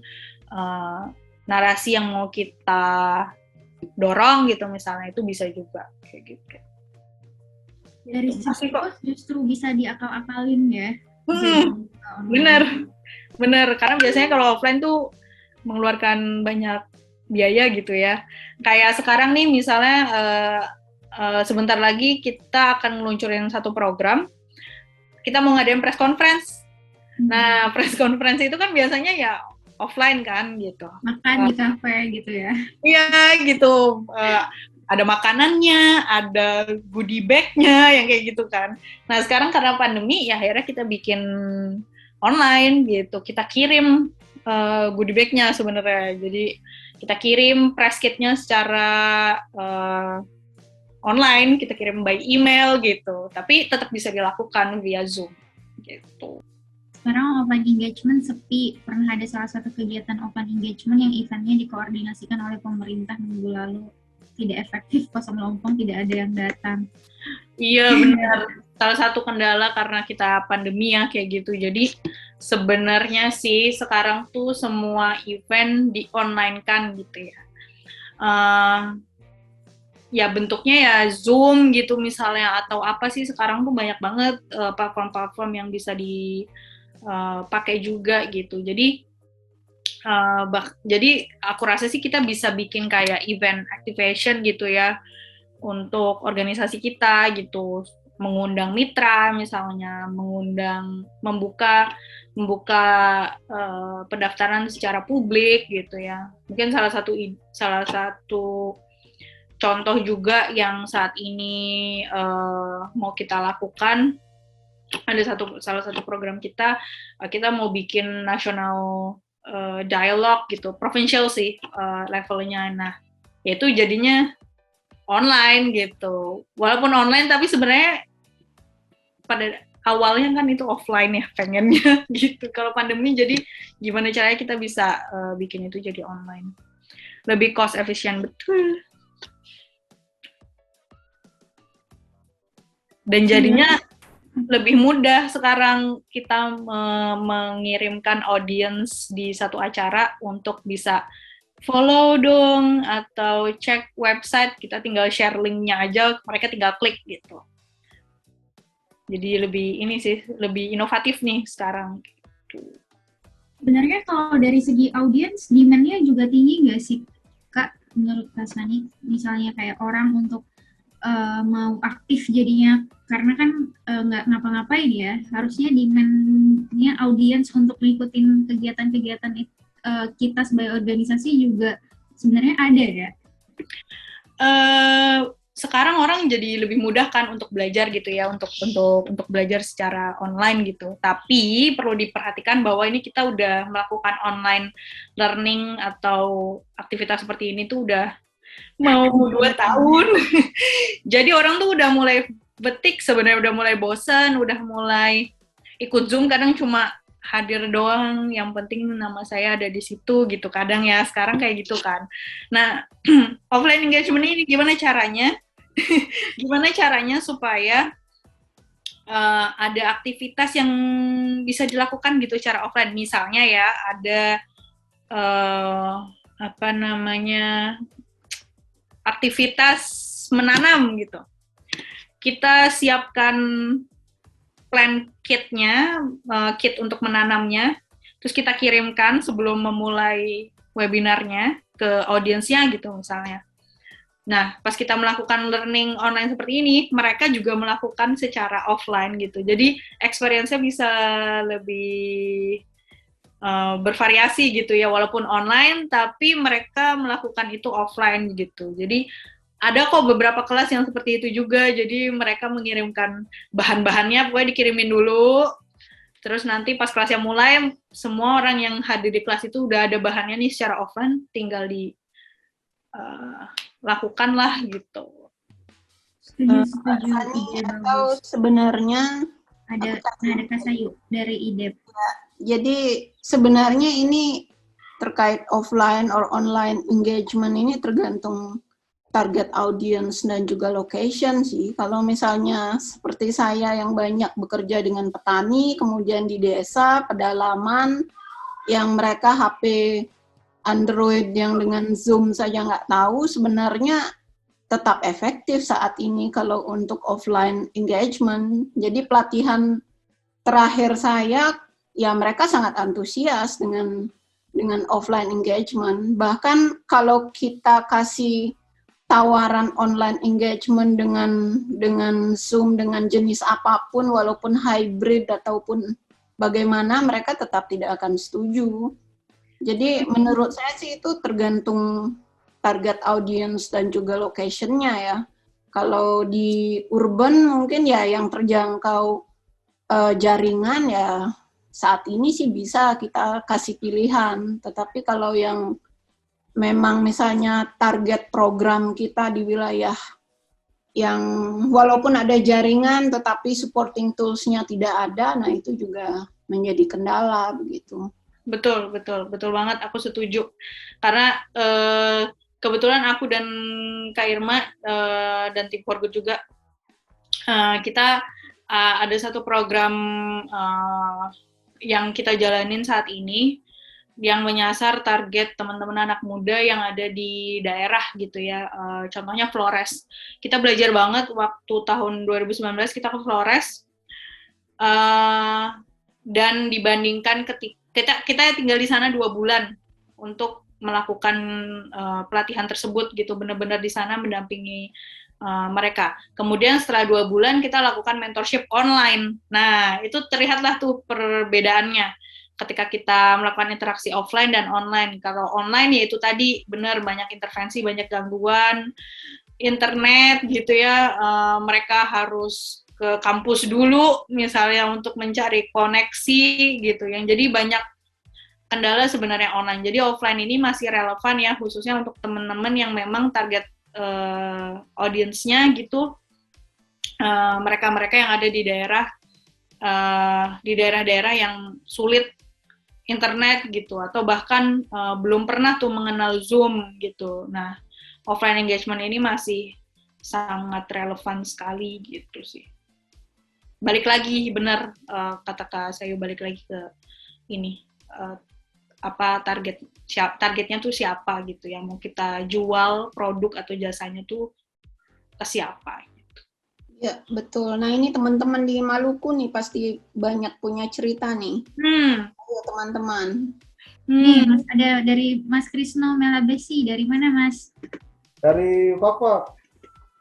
narasi yang mau kita dorong gitu misalnya, itu bisa juga kayak gitu. Dari sisi kos justru bisa diakal-akalin ya. Bener, karena biasanya kalau offline tuh mengeluarkan banyak biaya gitu ya. Kayak sekarang nih misalnya sebentar lagi kita akan meluncurin satu program, kita mau ngadain press conference. Nah, press conference itu kan biasanya ya offline kan gitu. Makan di kafe gitu ya. Iya gitu. Ada makanannya, ada goodie bag-nya yang kayak gitu kan. Nah, sekarang karena pandemi ya akhirnya kita bikin online gitu. Kita kirim goodie bag-nya sebenarnya. Jadi kita kirim press kit-nya secara online, kita kirim by email gitu. Tapi tetap bisa dilakukan via Zoom gitu. Sekarang open engagement sepi. Pernah ada salah satu kegiatan open engagement yang eventnya dikoordinasikan oleh pemerintah minggu lalu. Tidak efektif, kosong lompong, tidak ada yang datang. Iya benar. Salah satu kendala karena kita pandemi ya kayak gitu. Jadi sebenarnya sih sekarang tuh semua event di online kan gitu ya. Ya bentuknya ya Zoom gitu misalnya, atau apa sih sekarang tuh banyak banget platform-platform yang bisa dipakai juga gitu. Jadi aku rasa sih kita bisa bikin kayak event activation gitu ya untuk organisasi kita gitu, mengundang mitra misalnya, membuka pendaftaran secara publik gitu ya. Mungkin salah satu contoh juga yang saat ini mau kita lakukan, ada salah satu program kita mau bikin national dialog gitu, provincial sih levelnya. Nah, itu jadinya online gitu. Walaupun online tapi sebenarnya pada awalnya kan itu offline ya pengennya gitu. Kalau pandemi jadi gimana caranya kita bisa bikin itu jadi online. Lebih cost efficient betul. Dan jadinya lebih mudah sekarang kita mengirimkan audience di satu acara untuk bisa follow dong atau cek website, kita tinggal share linknya aja, mereka tinggal klik gitu. Jadi lebih inovatif nih sekarang. Sebenarnya kalau dari segi audiens, demand-nya juga tinggi nggak sih, Kak, menurut Kak Sani? Misalnya kayak orang untuk mau aktif jadinya, karena kan nggak ngapa-ngapain ya, harusnya demand-nya audiens untuk ngikutin kegiatan-kegiatan kita sebagai organisasi juga sebenarnya ada ya? Sekarang orang jadi lebih mudah kan untuk belajar gitu ya, untuk belajar secara online gitu. Tapi perlu diperhatikan bahwa ini kita udah melakukan online learning atau aktivitas seperti ini tuh udah mau 2 tahun. Jadi orang tuh udah mulai betik sebenarnya udah mulai bosan, udah mulai ikut Zoom kadang cuma hadir doang, yang penting nama saya ada di situ gitu kadang ya, sekarang kayak gitu kan. Nah, offline engagement ini gimana caranya? Gimana caranya supaya ada aktivitas yang bisa dilakukan gitu secara offline, misalnya ya ada apa namanya aktivitas menanam gitu. Kita siapkan plan kitnya, kit untuk menanamnya, terus kita kirimkan sebelum memulai webinarnya ke audiensnya gitu misalnya. Nah, pas kita melakukan learning online seperti ini, mereka juga melakukan secara offline gitu. Jadi, experience-nya bisa lebih bervariasi gitu ya, walaupun online, tapi mereka melakukan itu offline gitu. Jadi, ada kok beberapa kelas yang seperti itu juga, jadi mereka mengirimkan bahan-bahannya, pokoknya dikirimin dulu, terus nanti pas kelasnya mulai, semua orang yang hadir di kelas itu udah ada bahannya nih secara offline, tinggal lakukanlah gitu. Setuju. Atau sebenarnya ada Kak Sayu dari IDEP. Jadi sebenarnya ini terkait offline or online engagement ini tergantung target audience dan juga location sih. Kalau misalnya seperti saya yang banyak bekerja dengan petani, kemudian di desa, pedalaman, yang mereka HP Android yang dengan Zoom saja nggak tahu, sebenarnya tetap efektif saat ini kalau untuk offline engagement. Jadi pelatihan terakhir saya, ya mereka sangat antusias dengan offline engagement. Bahkan kalau kita kasih tawaran online engagement dengan Zoom, dengan jenis apapun, walaupun hybrid ataupun bagaimana, mereka tetap tidak akan setuju. Jadi menurut saya sih itu tergantung target audience dan juga location-nya ya. Kalau di urban mungkin ya yang terjangkau jaringan ya saat ini sih bisa kita kasih pilihan. Tetapi kalau yang memang misalnya target program kita di wilayah yang walaupun ada jaringan tetapi supporting tools-nya tidak ada, nah itu juga menjadi kendala begitu. Betul banget, aku setuju. Karena kebetulan aku dan Kak Irma dan tim For Good juga, kita ada satu program yang kita jalanin saat ini, yang menyasar target teman-teman anak muda yang ada di daerah gitu ya. Contohnya Flores. Kita belajar banget waktu tahun 2019 kita ke Flores, dan dibandingkan kita tinggal di sana 2 bulan untuk melakukan pelatihan tersebut gitu, benar-benar di sana mendampingi mereka. Kemudian setelah 2 bulan kita lakukan mentorship online. Nah, itu terlihatlah tuh perbedaannya ketika kita melakukan interaksi offline dan online. Kalau online ya itu tadi benar banyak intervensi, banyak gangguan internet gitu ya. Mereka harus ke kampus dulu misalnya untuk mencari koneksi gitu, yang jadi banyak kendala sebenarnya online. Jadi offline ini masih relevan ya, khususnya untuk teman-teman yang memang target audience-nya gitu, mereka-mereka yang ada di daerah-daerah yang sulit internet gitu, atau bahkan belum pernah tuh mengenal Zoom gitu. Nah, offline engagement ini masih sangat relevan sekali gitu sih. Balik lagi, benar kata Kak Sayu, balik lagi ke ini, apa targetnya tuh siapa gitu, yang mau kita jual produk atau jasanya tuh ke siapa gitu. Ya, betul. Nah, ini teman-teman di Maluku nih pasti banyak punya cerita nih. Ayo teman-teman. Nih, Mas, ada dari Mas Krisno Melabesi. Dari mana, Mas? Dari Papua.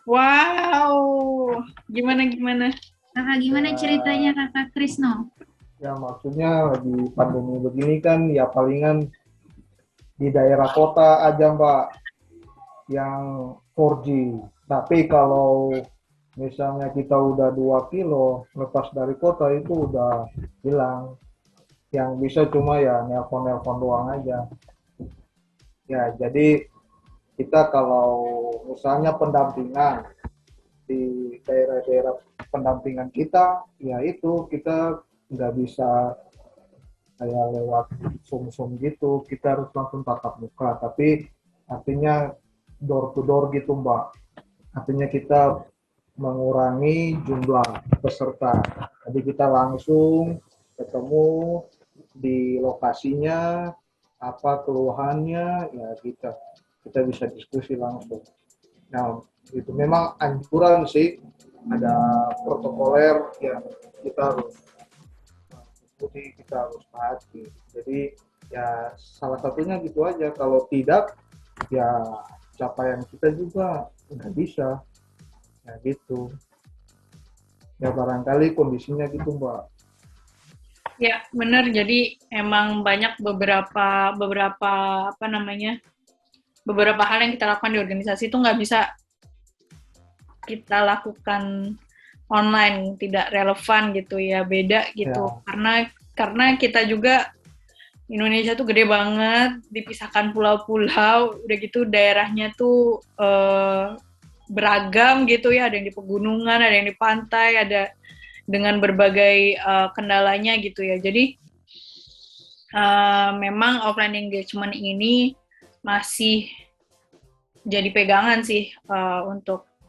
Wow, gimana? Kakak, gimana ceritanya Kakak Krisno? Ya maksudnya lagi pandemi begini kan ya palingan di daerah kota aja Mbak yang 4G. Tapi kalau misalnya kita udah 2 kilo lepas dari kota itu udah hilang. Yang bisa cuma ya nelpon-nelpon doang aja. Ya jadi kita kalau misalnya pendampingan di daerah-daerah pendampingan kita, ya itu kita nggak bisa kayak lewat Zoom gitu, kita harus langsung tatap muka. Tapi artinya door to door gitu Mbak. Artinya kita mengurangi jumlah peserta. Jadi kita langsung ketemu di lokasinya, apa keluhannya, ya kita bisa diskusi langsung. Nah, itu memang anjuran sih, ada protokoler yang kita harus ikuti, kita harus pahami. Jadi ya salah satunya gitu aja. Kalau tidak, ya capaian kita juga nggak bisa. Ya gitu. Ya barangkali kondisinya gitu Mbak. Ya, benar. Jadi emang banyak beberapa apa namanya, beberapa hal yang kita lakukan di organisasi itu nggak bisa kita lakukan online, tidak relevan gitu ya, beda gitu. Ya. Karena kita juga Indonesia tuh gede banget, dipisahkan pulau-pulau, udah gitu daerahnya tuh beragam gitu ya, ada yang di pegunungan, ada yang di pantai, ada dengan berbagai kendalanya gitu ya. Jadi memang offline engagement ini masih jadi pegangan sih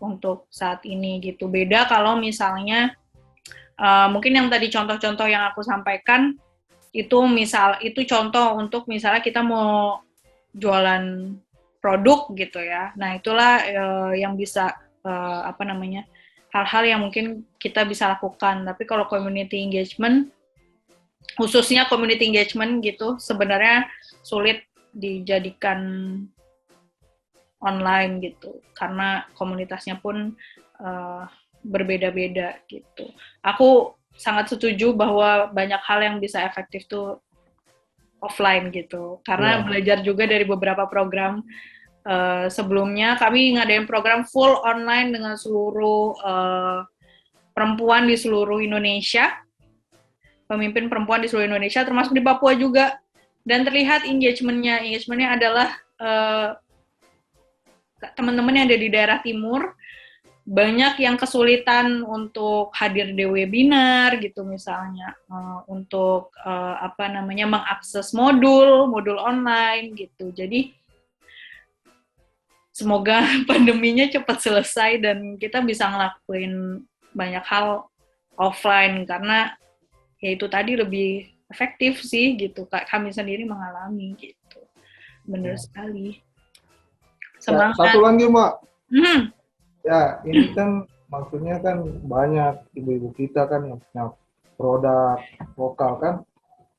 untuk saat ini gitu. Beda kalau misalnya mungkin yang tadi contoh-contoh yang aku sampaikan itu contoh untuk misalnya kita mau jualan produk gitu ya. Nah, itulah yang bisa apa namanya? Hal-hal yang mungkin kita bisa lakukan. Tapi kalau community engagement, khususnya community engagement gitu, sebenarnya sulit dijadikan online gitu, karena komunitasnya pun berbeda-beda gitu. Aku sangat setuju bahwa banyak hal yang bisa efektif tuh offline gitu, karena belajar juga dari beberapa program sebelumnya. Kami ngadain program full online dengan seluruh perempuan di seluruh Indonesia, pemimpin perempuan di seluruh Indonesia, termasuk di Papua juga, dan terlihat engagementnya adalah teman-teman yang ada di daerah timur banyak yang kesulitan untuk hadir di webinar gitu misalnya, untuk apa namanya mengakses modul online gitu. Jadi semoga pandeminya cepat selesai dan kita bisa ngelakuin banyak hal offline, karena ya itu tadi lebih efektif sih gitu. Kami sendiri mengalami gitu. Benar sekali. Ya, satu lagi Mbak. Hmm. Ya, ini kan maksudnya kan banyak ibu-ibu kita kan yang punya produk lokal kan.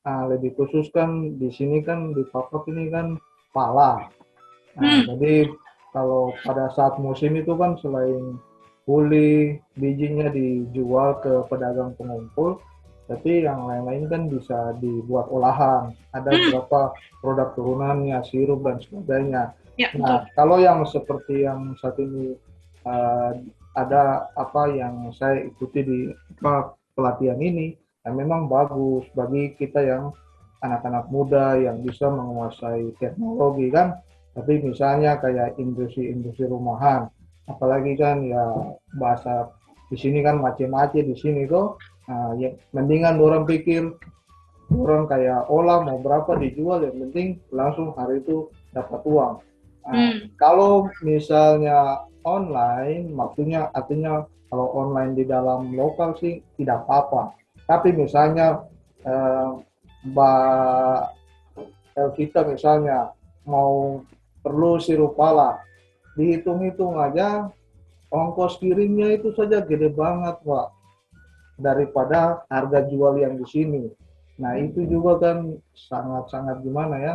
Nah, lebih khusus kan di sini kan di Papua ini kan pala. Nah, jadi kalau pada saat musim itu kan selain kuli, bijinya dijual ke pedagang pengumpul, tapi yang lain-lain kan bisa dibuat olahan. Ada beberapa produk turunannya, sirup dan sebagainya. Ya, nah, kalau yang seperti yang saat ini ada apa yang saya ikuti di pelatihan ini, memang bagus bagi kita yang anak-anak muda yang bisa menguasai teknologi kan. Tapi misalnya kayak industri rumahan, apalagi kan ya bahasa di sini kan macam-macam di sini tuh, ya mendingan orang pikir orang kayak olah mau berapa dijual, yang penting langsung hari itu dapat uang. Kalau misalnya online, maksudnya artinya kalau online di dalam lokal sih tidak apa-apa. Tapi misalnya Mbak Elvita misalnya mau perlu sirup pala, dihitung-hitung aja ongkos kirimnya itu saja gede banget Pak, daripada harga jual yang di sini. Nah itu juga kan sangat-sangat gimana ya,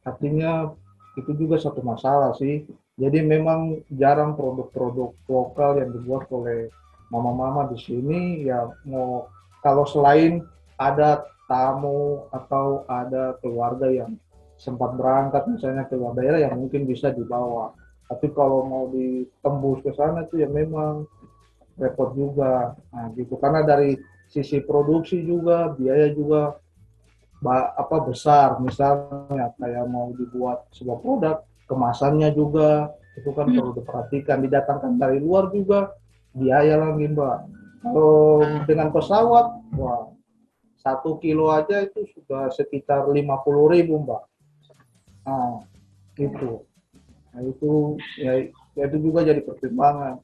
artinya itu juga satu masalah sih. Jadi memang jarang produk-produk lokal yang dibuat oleh mama-mama di sini. Ya mau kalau selain ada tamu atau ada keluarga yang sempat berangkat misalnya ke luar daerah yang mungkin bisa dibawa. Tapi kalau mau ditembus ke sana itu ya memang repot juga. Nah gitu, karena dari sisi produksi juga biaya juga besar, misalnya kayak mau dibuat sebuah produk, kemasannya juga itu kan perlu diperhatikan, didatangkan dari luar juga biaya lagi Mbak. Kalau dengan pesawat, wah 1 kilo aja itu sudah sekitar 50.000 Mbak. Nah, itu. Nah, itu ya itu juga jadi pertimbangan.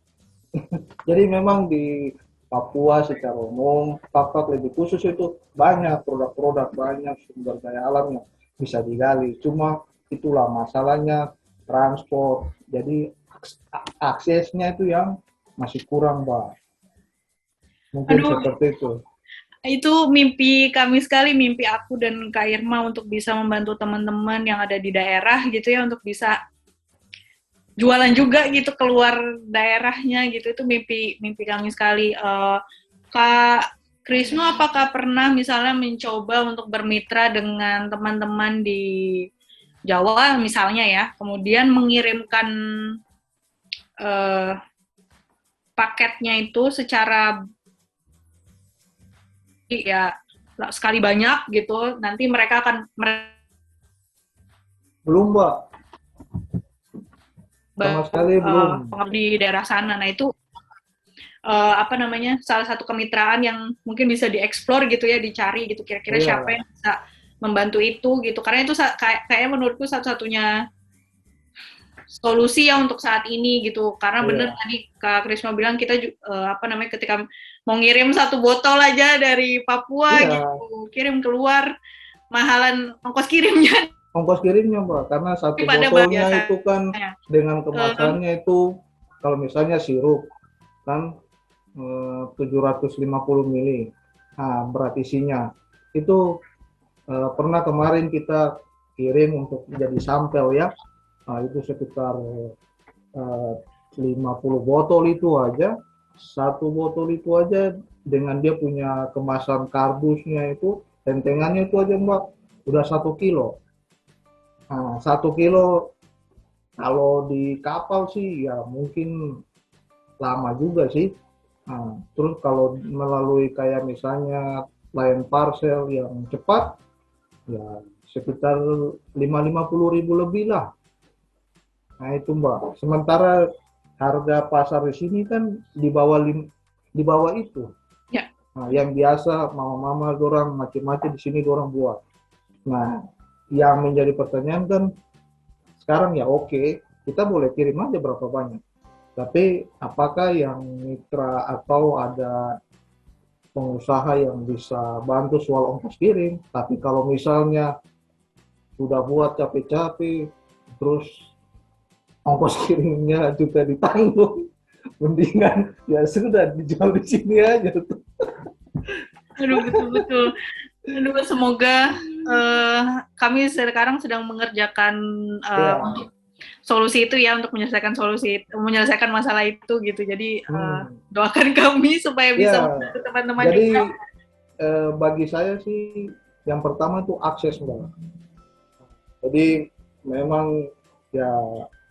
Jadi memang di Papua secara umum, Papua lebih khusus itu banyak produk-produk, banyak sumber daya alam yang bisa digali. Cuma itulah masalahnya transport. Jadi aksesnya itu yang masih kurang, Mbak. Mungkin Aduh, seperti itu. itu mimpi kami sekali, mimpi aku dan Kak Irma untuk bisa membantu teman-teman yang ada di daerah gitu ya, untuk bisa jualan juga gitu keluar daerahnya gitu. Itu mimpi kami sekali. Kak Krisno, apakah pernah misalnya mencoba untuk bermitra dengan teman-teman di Jawa misalnya ya, kemudian mengirimkan eh, paketnya itu secara ya sekali banyak gitu, nanti mereka akan Belum, Mbak. Sama sekali belum. di daerah sana. Nah itu apa namanya, salah satu kemitraan yang mungkin bisa dieksplor gitu ya, dicari gitu kira-kira siapa yang bisa membantu itu gitu, karena itu kayaknya menurutku satu-satunya solusi ya untuk saat ini gitu, karena bener tadi Kak Krisma bilang kita apa namanya, ketika mau ngirim 1 botol aja dari Papua gitu, kirim keluar, mahalan ongkos kirimnya. Ongkos kirimnya Mbak, karena 1 botolnya itu kan dengan kemasannya itu kalau misalnya sirup kan 750 mili, nah berat isinya itu pernah kemarin kita kirim untuk jadi sampel ya, nah itu sekitar 50 botol itu aja, 1 botol itu aja dengan dia punya kemasan kardusnya itu, tentengannya itu aja Mbak udah 1 kilo. Nah, 1 kilo kalau di kapal sih ya mungkin lama juga sih. Nah, terus kalau melalui kayak misalnya line parcel yang cepat, ya sekitar 50.000 lebih lah. Nah itu Mbak. Sementara harga pasar di sini kan di bawah itu. Ya. Nah, yang biasa mama-mama dorang macam-macam di sini dorang buat. Nah, yang menjadi pertanyaan kan sekarang ya oke, kita boleh kirim aja berapa banyak. Tapi apakah yang mitra atau ada pengusaha yang bisa bantu soal ongkos kirim? Tapi kalau misalnya sudah buat capek-capek, terus ongkos kirimnya juga ditanggung, mendingan ya sudah dijual di sini aja. Aduh, betul-betul. Aduh, semoga kami sekarang sedang mengerjakan solusi itu ya, untuk menyelesaikan masalah itu gitu. Jadi doakan kami supaya bisa membantu teman-teman. Jadi bagi saya sih yang pertama itu akses Mbak. Jadi memang ya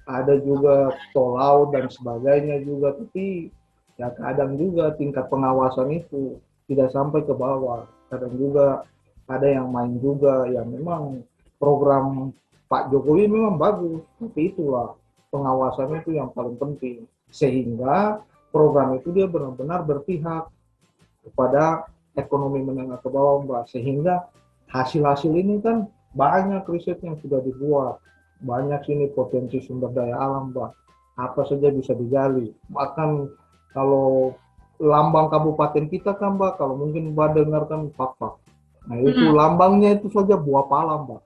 ada juga tol laut dan sebagainya juga, tapi ya kadang juga tingkat pengawasan itu tidak sampai ke bawah. Kadang juga ada yang main juga, yang memang program Pak Jokowi memang bagus, tapi itulah pengawasannya itu yang paling penting. Sehingga program itu dia benar-benar berpihak kepada ekonomi menengah ke bawah Mbak. Sehingga hasil-hasil ini kan banyak riset yang sudah dibuat, banyak sini potensi sumber daya alam Mbak. Apa saja bisa digali. Bahkan kalau lambang kabupaten kita kan Mbak, kalau mungkin Mbak dengarkan Papua. Nah itu lambangnya itu saja buah pala Mbak.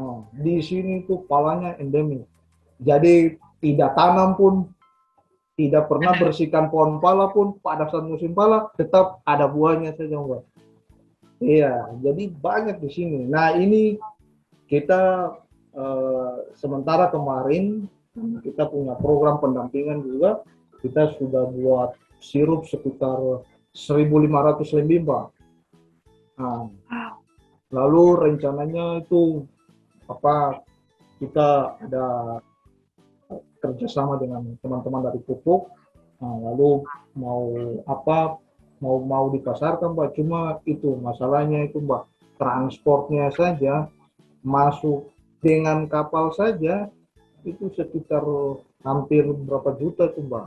Nah, di sini tuh palanya endemik. Jadi tidak tanam pun, tidak pernah bersihkan pohon pala pun, pada saat musim pala tetap ada buahnya saja Mbak. Iya, jadi banyak di sini. Nah ini kita sementara kemarin kita punya program pendampingan juga, kita sudah buat sirup sekitar 1.500 lebih Mbak. Nah, lalu rencananya itu kita ada kerjasama dengan teman-teman dari pupuk, lalu mau dipasarkan Mbak, cuma itu masalahnya itu Mbak, transportnya saja masuk dengan kapal saja itu sekitar hampir berapa juta itu Mbak.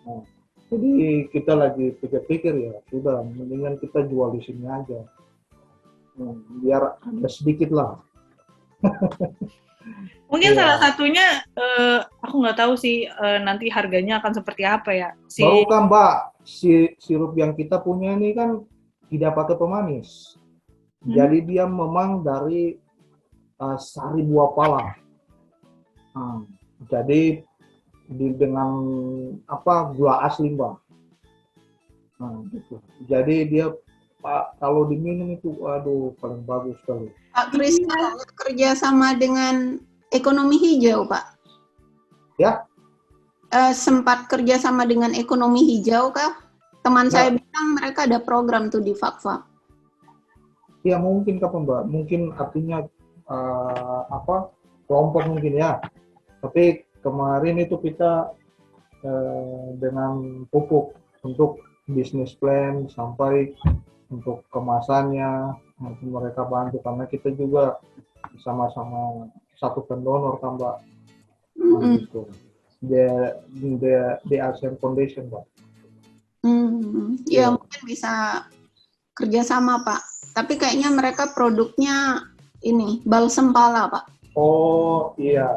Nah, jadi kita lagi pikir-pikir ya, sudah mendingan kita jual di sini aja. Biar ada sedikit lah. Mungkin Iya. salah satunya aku nggak tahu sih nanti harganya akan seperti apa ya. Baru kan Mbak, sirup yang kita punya ini kan tidak pakai pemanis. Jadi dia memang dari sari buah pala. Jadi dengan gula asli Mbak. Gitu. Jadi dia kalau diminum itu, aduh paling bagus sekali. Pak Kris kerja sama dengan ekonomi hijau, Pak? Ya. Sempat kerja sama dengan ekonomi hijau kah? Teman Ya. saya bilang mereka ada program tuh di Fakfa. Ya mungkin Kak Mbak, mungkin artinya kelompok mungkin ya. Tapi kemarin itu kita dengan pupuk untuk bisnis plan sampai untuk kemasannya nanti mereka bantu karena kita juga sama-sama satu pendonor kan Mbak. Gitu. The ASEAN Foundation Mbak. Ya mungkin bisa kerjasama Pak. Tapi kayaknya mereka produknya ini balsem pala Pak. Oh iya.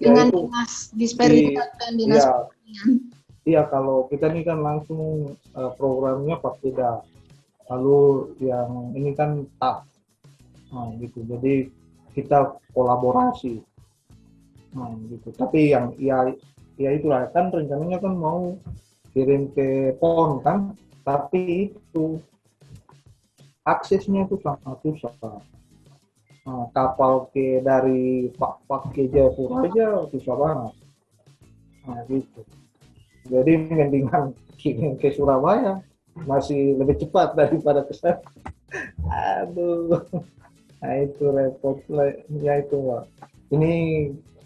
Dengan Ya, itu, dinas Disperindak dan dinas pertanian. Iya, kalau kita ini kan langsung programnya Papeda. Lalu yang ini kan TAF. Gitu. Jadi kita kolaborasi. Gitu. Tapi yang ya itulah kan rencananya kan mau kirim ke PON kan, tapi itu aksesnya itu sangat susah. Kapal dari Pak ke Jayapura aja susah banget. Gitu. Jadi mendingan kirim ke Surabaya masih lebih cepat daripada ke sana. Aduh, nah itu repot ya itu Pak. Ini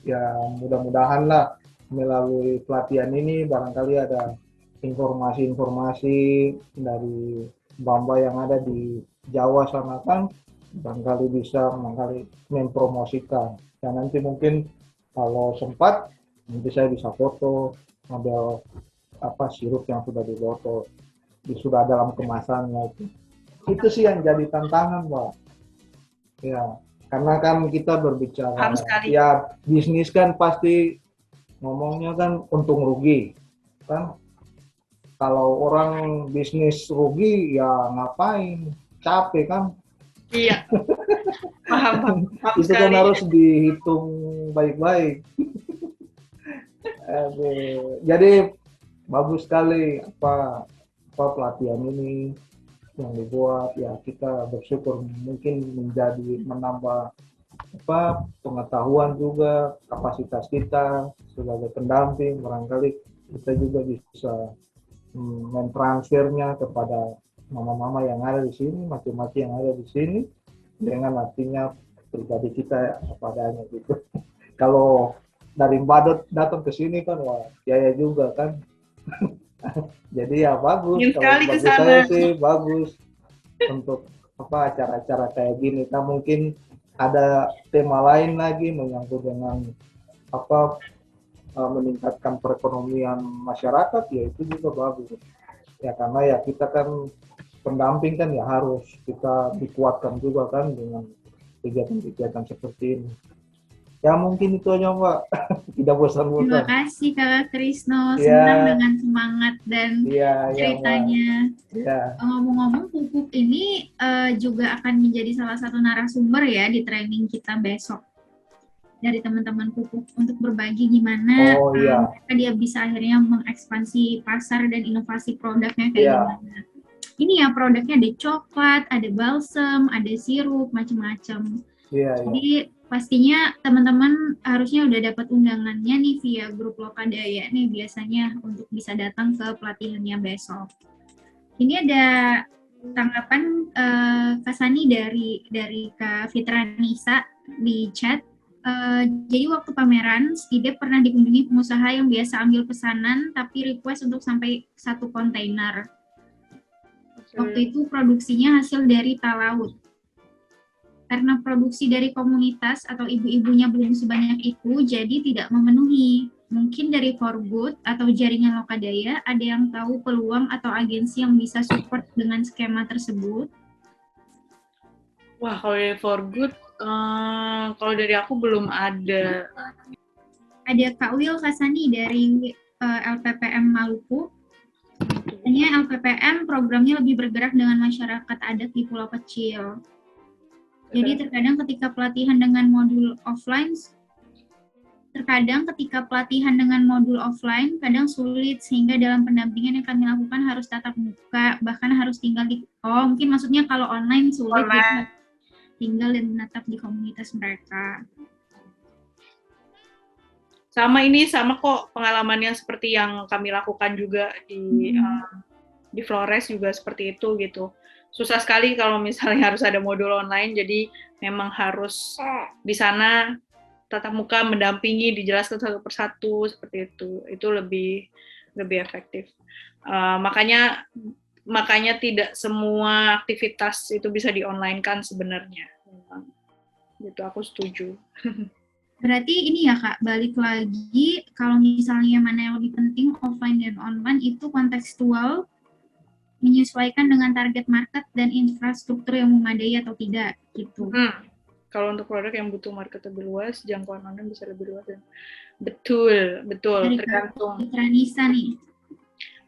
ya mudah-mudahan lah melalui pelatihan ini barangkali ada informasi-informasi dari Bamba yang ada di Jawa sana kan barangkali bisa mempromosikan. Dan nanti mungkin kalau sempat nanti saya bisa foto model sirup yang sudah difoto, sudah dalam kemasannya itu sih yang jadi tantangan Mbak. Ya, karena kan kita berbicara ya bisnis kan pasti ngomongnya kan untung rugi kan. Kalau orang bisnis rugi ya ngapain, capek kan. Iya. Paham itu kan harus dihitung baik-baik. Jadi bagus sekali apa pelatihan ini yang dibuat, ya kita bersyukur mungkin menambah pengetahuan juga, kapasitas kita sebagai pendamping, barangkali kita juga bisa mentransfernya kepada mama-mama yang ada di sini, maki-maki yang ada di sini, dengan artinya pribadi kita padanya gitu. Kalau dari Badut datang ke sini kan wah biaya juga kan. Jadi ya bagus, kalau bagi saya sih bagus untuk acara-acara kayak gini. Kan mungkin ada tema lain lagi menyangkut dengan meningkatkan perekonomian masyarakat, ya itu juga bagus. Ya karena ya kita kan pendamping kan ya harus kita dikuatkan juga kan dengan kegiatan-kegiatan seperti ini. Ya mungkin itu aja Mbak, tidak bosan-bosan. Terima kasih Kak Krisno, senang dengan semangat dan ceritanya. Ngomong-ngomong, pupuk ini juga akan menjadi salah satu narasumber ya di training kita besok dari teman-teman pupuk untuk berbagi gimana dia bisa akhirnya mengekspansi pasar dan inovasi produknya kayak gimana. Ini ya produknya ada coklat, ada balsam, ada sirup, macam-macam. Jadi pastinya teman-teman harusnya udah dapat undangannya nih via grup Lokadaya nih biasanya untuk bisa datang ke pelatihannya besok. Ini ada tanggapan Kak Sani dari Kak Fitra Nisa di chat. Jadi waktu pameran, Skidep pernah dikunjungi pengusaha yang biasa ambil pesanan tapi request untuk sampai 1 kontainer. Waktu itu produksinya hasil dari talaut. Karena produksi dari komunitas atau ibu-ibunya belum sebanyak itu, jadi tidak memenuhi. Mungkin dari For Good atau jaringan Lokadaya, ada yang tahu peluang atau agensi yang bisa support dengan skema tersebut? Wah, kalau dari For Good, kalau dari aku belum ada. Ada Kak Will Kasani dari LPPM Maluku. Katanya LPPM programnya lebih bergerak dengan masyarakat adat di pulau kecil. Jadi terkadang ketika pelatihan dengan modul offline, kadang sulit, sehingga dalam pendampingan yang kami lakukan harus tatap muka, bahkan harus tinggal di, mungkin maksudnya kalau online sulit, jadi tinggal dan menetap di komunitas mereka. Sama kok pengalamannya seperti yang kami lakukan juga di Flores juga seperti itu gitu. Susah sekali kalau misalnya harus ada modul online, jadi memang harus di sana tatap muka, mendampingi, dijelaskan satu persatu seperti itu. Itu lebih efektif. Makanya tidak semua aktivitas itu bisa di-online-kan sebenarnya. Gitu, aku setuju. Berarti ini ya Kak, balik lagi, kalau misalnya mana yang lebih penting, offline dan online, itu kontekstual, menyesuaikan dengan target market dan infrastruktur yang memadai atau tidak, gitu. Kalau untuk produk yang butuh market lebih luas, jangkauan online bisa lebih luas. Betul, tergantung. Ranisa nih.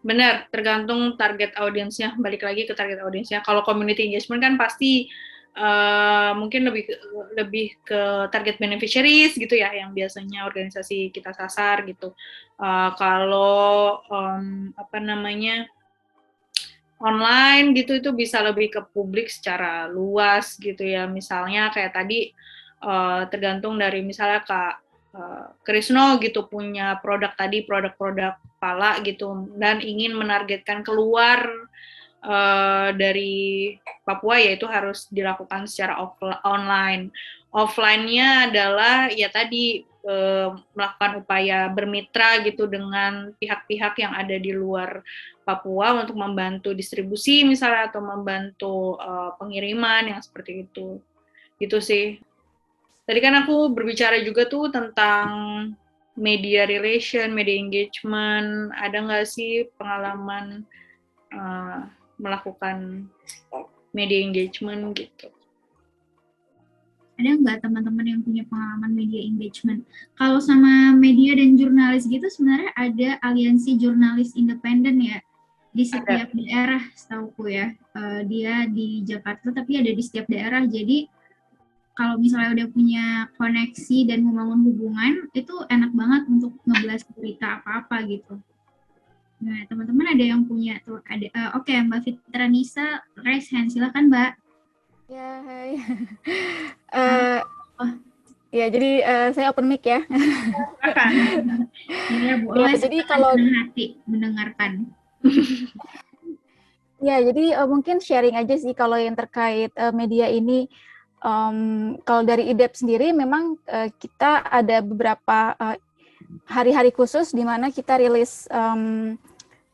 Benar, tergantung target audiensnya, balik lagi ke target audiensnya. Kalau community engagement kan pasti mungkin lebih ke target beneficiaries gitu ya, yang biasanya organisasi kita sasar gitu. Kalau online gitu itu bisa lebih ke publik secara luas gitu ya. Misalnya kayak tadi tergantung dari misalnya Kak Krisno gitu punya produk-produk pala gitu dan ingin menargetkan keluar dari Papua, yaitu harus dilakukan secara online. Offline-nya adalah ya tadi melakukan upaya bermitra gitu dengan pihak-pihak yang ada di luar Papua untuk membantu distribusi misalnya atau membantu pengiriman yang seperti itu. Gitu sih. Tadi kan aku berbicara juga tuh tentang media relation, media engagement. Ada nggak sih pengalaman melakukan media engagement gitu? Ada nggak teman-teman yang punya pengalaman media engagement? Kalau sama media dan jurnalis gitu, sebenarnya ada aliansi jurnalis independen ya di setiap daerah, setauku ya. Dia di Jakarta tapi ada di setiap daerah. Jadi kalau misalnya udah punya koneksi dan membangun hubungan, itu enak banget untuk ngebahas berita apa-apa gitu. Nah, teman-teman ada yang punya tuh, ada. Oke, Mbak Fitra Nisa, raise hand, silakan Mbak. Ya, hai. Ya, jadi saya open mic ya. Ya, boleh. Ya, jadi kalau hati mendengarkan. Ya, jadi mungkin sharing aja sih kalau yang terkait media ini. Kalau dari IDEP sendiri memang kita ada beberapa hari-hari khusus di mana kita rilis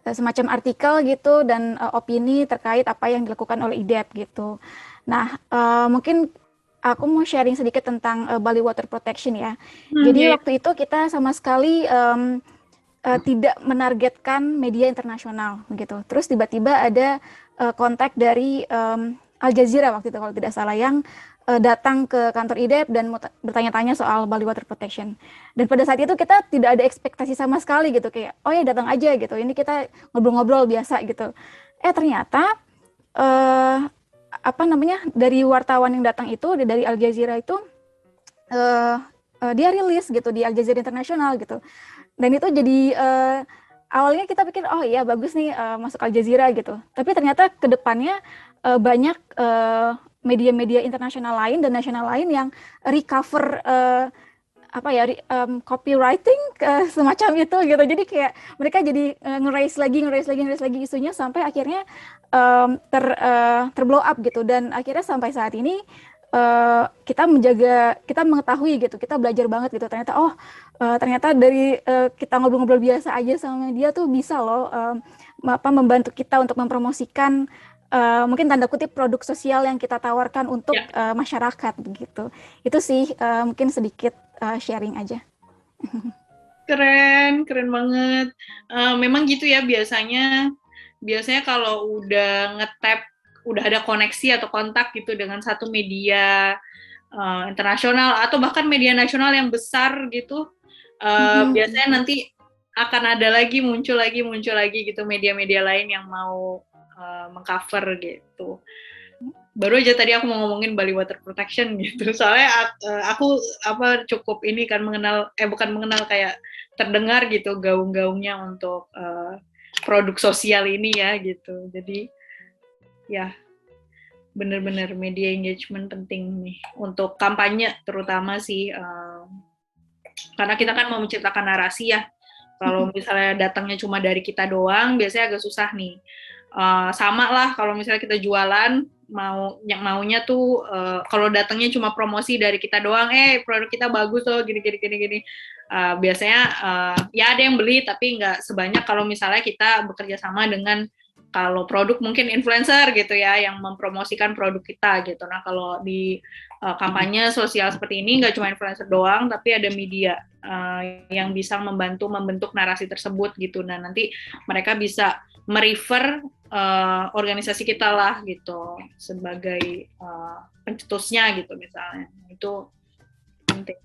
semacam artikel gitu dan opini terkait apa yang dilakukan oleh IDEP gitu. Nah, mungkin aku mau sharing sedikit tentang Bali Water Protection ya. Jadi waktu itu kita sama sekali tidak menargetkan media internasional gitu. Terus tiba-tiba ada kontak dari Al Jazeera waktu itu kalau tidak salah yang datang ke kantor IDEP dan bertanya-tanya soal Bali Water Protection. Dan pada saat itu kita tidak ada ekspektasi sama sekali gitu, kayak oh ya datang aja gitu. Ini kita ngobrol-ngobrol biasa gitu. Ternyata dari wartawan yang datang itu dari Al Jazeera itu dia rilis gitu di Al Jazeera Internasional gitu. Dan itu jadi awalnya kita pikir oh iya bagus nih masuk Al Jazeera gitu. Tapi ternyata ke depannya banyak media-media internasional lain dan nasional lain yang recover copywriting semacam itu gitu. Jadi kayak mereka jadi nge-raise lagi isunya sampai akhirnya terblow up gitu. Dan akhirnya sampai saat ini kita mengetahui gitu, kita belajar banget gitu. Ternyata dari kita ngobrol-ngobrol biasa aja sama media tuh bisa loh membantu kita untuk mempromosikan mungkin tanda kutip produk sosial yang kita tawarkan untuk masyarakat begitu. Itu sih mungkin sedikit sharing aja. Keren banget. Memang gitu ya biasanya kalau udah nge-tap, udah ada koneksi atau kontak gitu dengan satu media internasional atau bahkan media nasional yang besar gitu, biasanya nanti akan ada lagi muncul lagi gitu media-media lain yang mau mengcover gitu. Baru aja tadi aku mau ngomongin Bali Water Protection gitu, soalnya aku cukup ini kan bukan mengenal, kayak terdengar gitu gaung-gaungnya untuk produk sosial ini ya gitu. Jadi ya benar-benar media engagement penting nih untuk kampanye terutama sih, karena kita kan mau menciptakan narasi ya. Kalau misalnya datangnya cuma dari kita doang, biasanya agak susah nih. Sama lah kalau misalnya kita jualan, maunya tuh kalau datangnya cuma promosi dari kita doang, produk kita bagus loh, gini. Biasanya ya ada yang beli, tapi nggak sebanyak kalau misalnya kita bekerja sama dengan, kalau produk mungkin influencer gitu ya, yang mempromosikan produk kita gitu. Nah kalau di kampanye sosial seperti ini nggak cuma influencer doang, tapi ada media yang bisa membentuk narasi tersebut gitu. Nah nanti mereka bisa merefer organisasi kita lah gitu sebagai pencetusnya gitu misalnya. Itu penting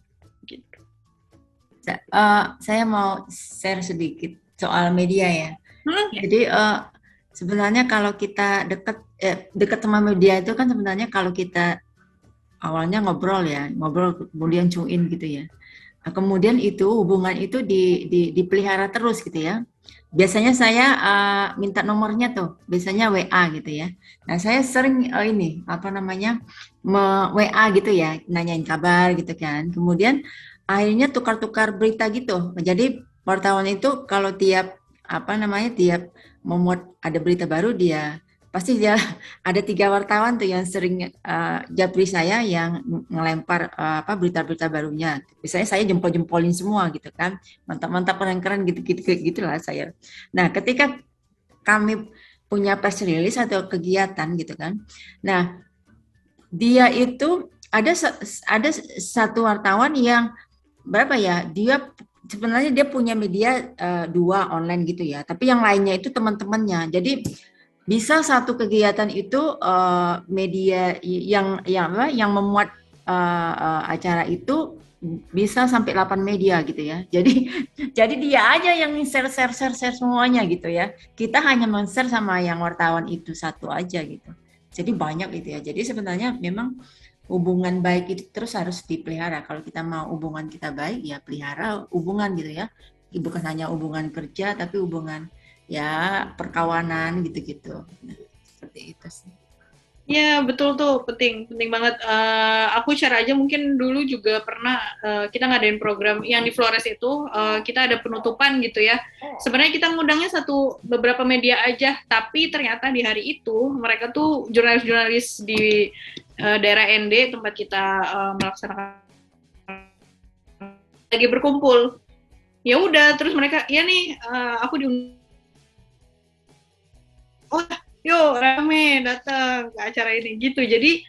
gitu. Saya mau share sedikit soal media ya. Jadi sebenarnya kalau kita dekat sama media itu kan sebenarnya kalau kita awalnya ngobrol kemudian tune in gitu ya. Nah, kemudian itu hubungan itu dipelihara terus gitu ya. Biasanya saya minta nomornya tuh, biasanya WA gitu ya. Nah saya sering WA gitu ya, nanyain kabar gitu kan. Kemudian akhirnya tukar-tukar berita gitu. Jadi wartawan itu kalau tiap memuat ada berita baru, pasti dia ada 3 wartawan tuh yang sering japri saya yang ngelempar berita-berita barunya. Biasanya saya jempol-jempolin semua gitu kan, mantap-mantap, keren-keren gitulah saya. Nah ketika kami punya press release atau kegiatan gitu kan, nah dia itu ada satu wartawan yang dia sebenarnya dia punya media 2 online gitu ya, tapi yang lainnya itu teman-temannya. Jadi bisa satu kegiatan itu media yang memuat acara itu bisa sampai 8 media gitu ya. Jadi dia aja yang share semuanya gitu ya. Kita hanya men-share sama yang wartawan itu satu aja gitu. Jadi banyak gitu ya. Jadi sebenarnya memang hubungan baik itu terus harus dipelihara. Kalau kita mau hubungan kita baik, ya pelihara hubungan gitu ya. Bukan hanya hubungan kerja, tapi hubungan ya perkawanan gitu-gitu. Nah, seperti itu sih. Ya betul tuh, penting banget. Aku share aja, mungkin dulu juga pernah kita ngadain program yang di Flores itu, kita ada penutupan gitu ya. Sebenarnya kita ngundangnya beberapa media aja, tapi ternyata di hari itu mereka tuh jurnalis-jurnalis di daerah ND tempat kita melaksanakan lagi berkumpul. Ya udah, terus mereka, ya nih aku diundang. Yuk rame datang ke acara ini gitu. Jadi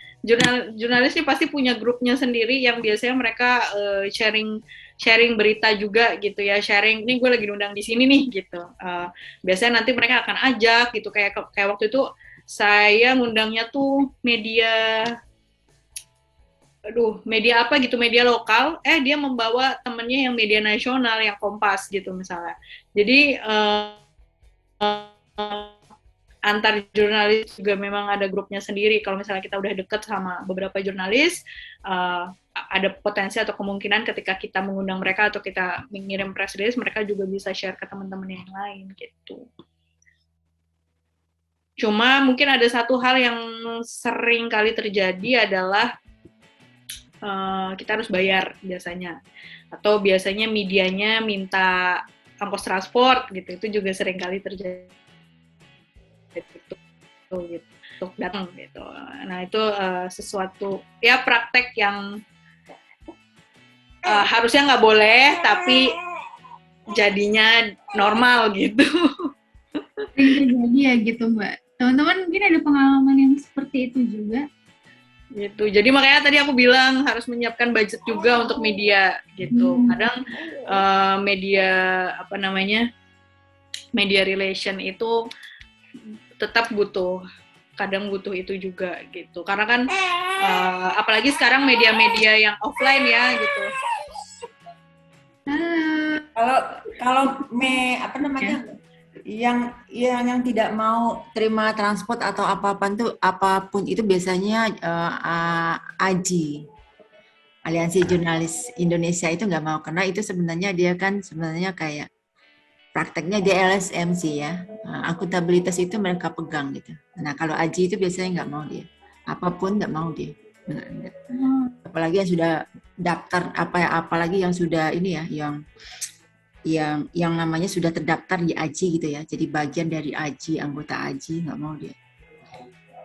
jurnalis ini pasti punya grupnya sendiri yang biasanya mereka sharing berita juga gitu ya, sharing ini gue lagi diundang di sini nih gitu. Biasanya nanti mereka akan ajak gitu, kayak waktu itu saya ngundangnya tuh media apa gitu, media lokal, dia membawa temennya yang media nasional, yang Kompas gitu misalnya. Jadi antar jurnalis juga memang ada grupnya sendiri. Kalau misalnya kita udah deket sama beberapa jurnalis, ada potensi atau kemungkinan ketika kita mengundang mereka atau kita mengirim press release, mereka juga bisa share ke teman-teman yang lain gitu. Cuma mungkin ada satu hal yang sering kali terjadi adalah kita harus bayar biasanya. Atau biasanya medianya minta ongkos transport gitu. Itu juga sering kali terjadi. Gitu, untuk datang gitu. Nah itu sesuatu ya praktek yang harusnya nggak boleh, tapi jadinya normal gitu. Sering terjadi ya gitu Mbak. Teman-teman mungkin ada pengalaman yang seperti itu juga? gitu. Jadi makanya tadi aku bilang harus menyiapkan budget juga untuk media gitu. Kadang media apa namanya, media relation itu tetap kadang butuh itu juga gitu. Karena kan apalagi sekarang media-media yang offline ya gitu. Kalau apa namanya, yang tidak mau terima transport atau apapun itu biasanya AJI, Aliansi Jurnalis Indonesia itu nggak mau, karena itu sebenarnya dia kan sebenarnya kayak prakteknya dia LSM sih ya, akuntabilitas itu mereka pegang gitu. Nah kalau AJI itu biasanya nggak mau dia, apapun nggak mau dia. Apalagi yang sudah daftar apalagi yang sudah ini ya, yang namanya sudah terdaftar di AJI gitu ya, jadi bagian dari AJI, anggota AJI, nggak mau dia.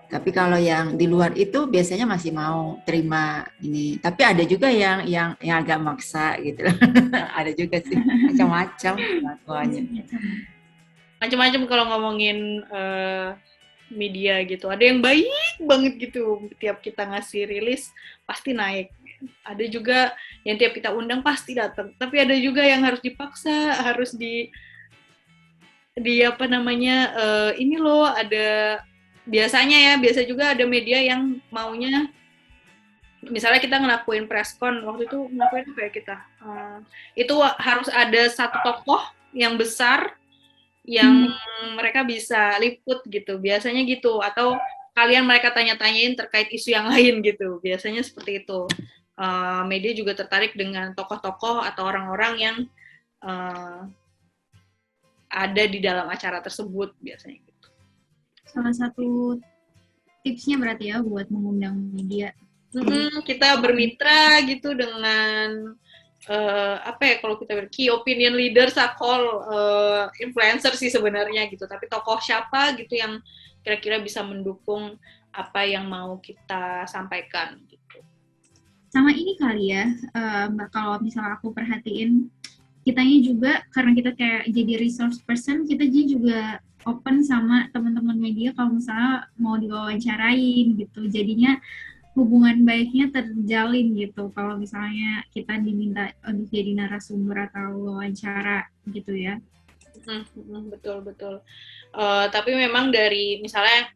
Tapi kalau yang di luar itu biasanya masih mau terima ini. Tapi ada juga yang agak maksa gitu. Ada juga sih, macam-macam kelakuannya. Macam-macam kalau ngomongin media gitu. Ada yang baik banget gitu, tiap kita ngasih rilis pasti naik. Ada juga yang tiap kita undang pasti datang, tapi ada juga yang harus dipaksa, harus di apa namanya, ini loh, ada biasa juga ada media yang maunya, misalnya kita ngelakuin preskon, waktu itu ngelakuin apa ya kita, itu harus ada satu tokoh yang besar yang mereka bisa liput gitu, biasanya gitu, atau kalian mereka tanya-tanyain terkait isu yang lain gitu, biasanya seperti itu. Media juga tertarik dengan tokoh-tokoh atau orang-orang yang ada di dalam acara tersebut biasanya gitu. Salah satu tipsnya berarti ya buat mengundang media. Kita bermitra gitu dengan apa ya, kalau kita key opinion leader, sakol, influencer sih sebenarnya gitu, tapi tokoh siapa gitu yang kira-kira bisa mendukung apa yang mau kita sampaikan gitu. Sama ini kali ya, Mbak, kalau misalnya aku perhatiin, kitanya juga karena kita kayak jadi resource person, kita juga open sama teman-teman media kalau misalnya mau diwawancarain gitu, jadinya hubungan baiknya terjalin gitu kalau misalnya kita diminta untuk jadi narasumber atau wawancara gitu ya. Betul. Tapi memang dari misalnya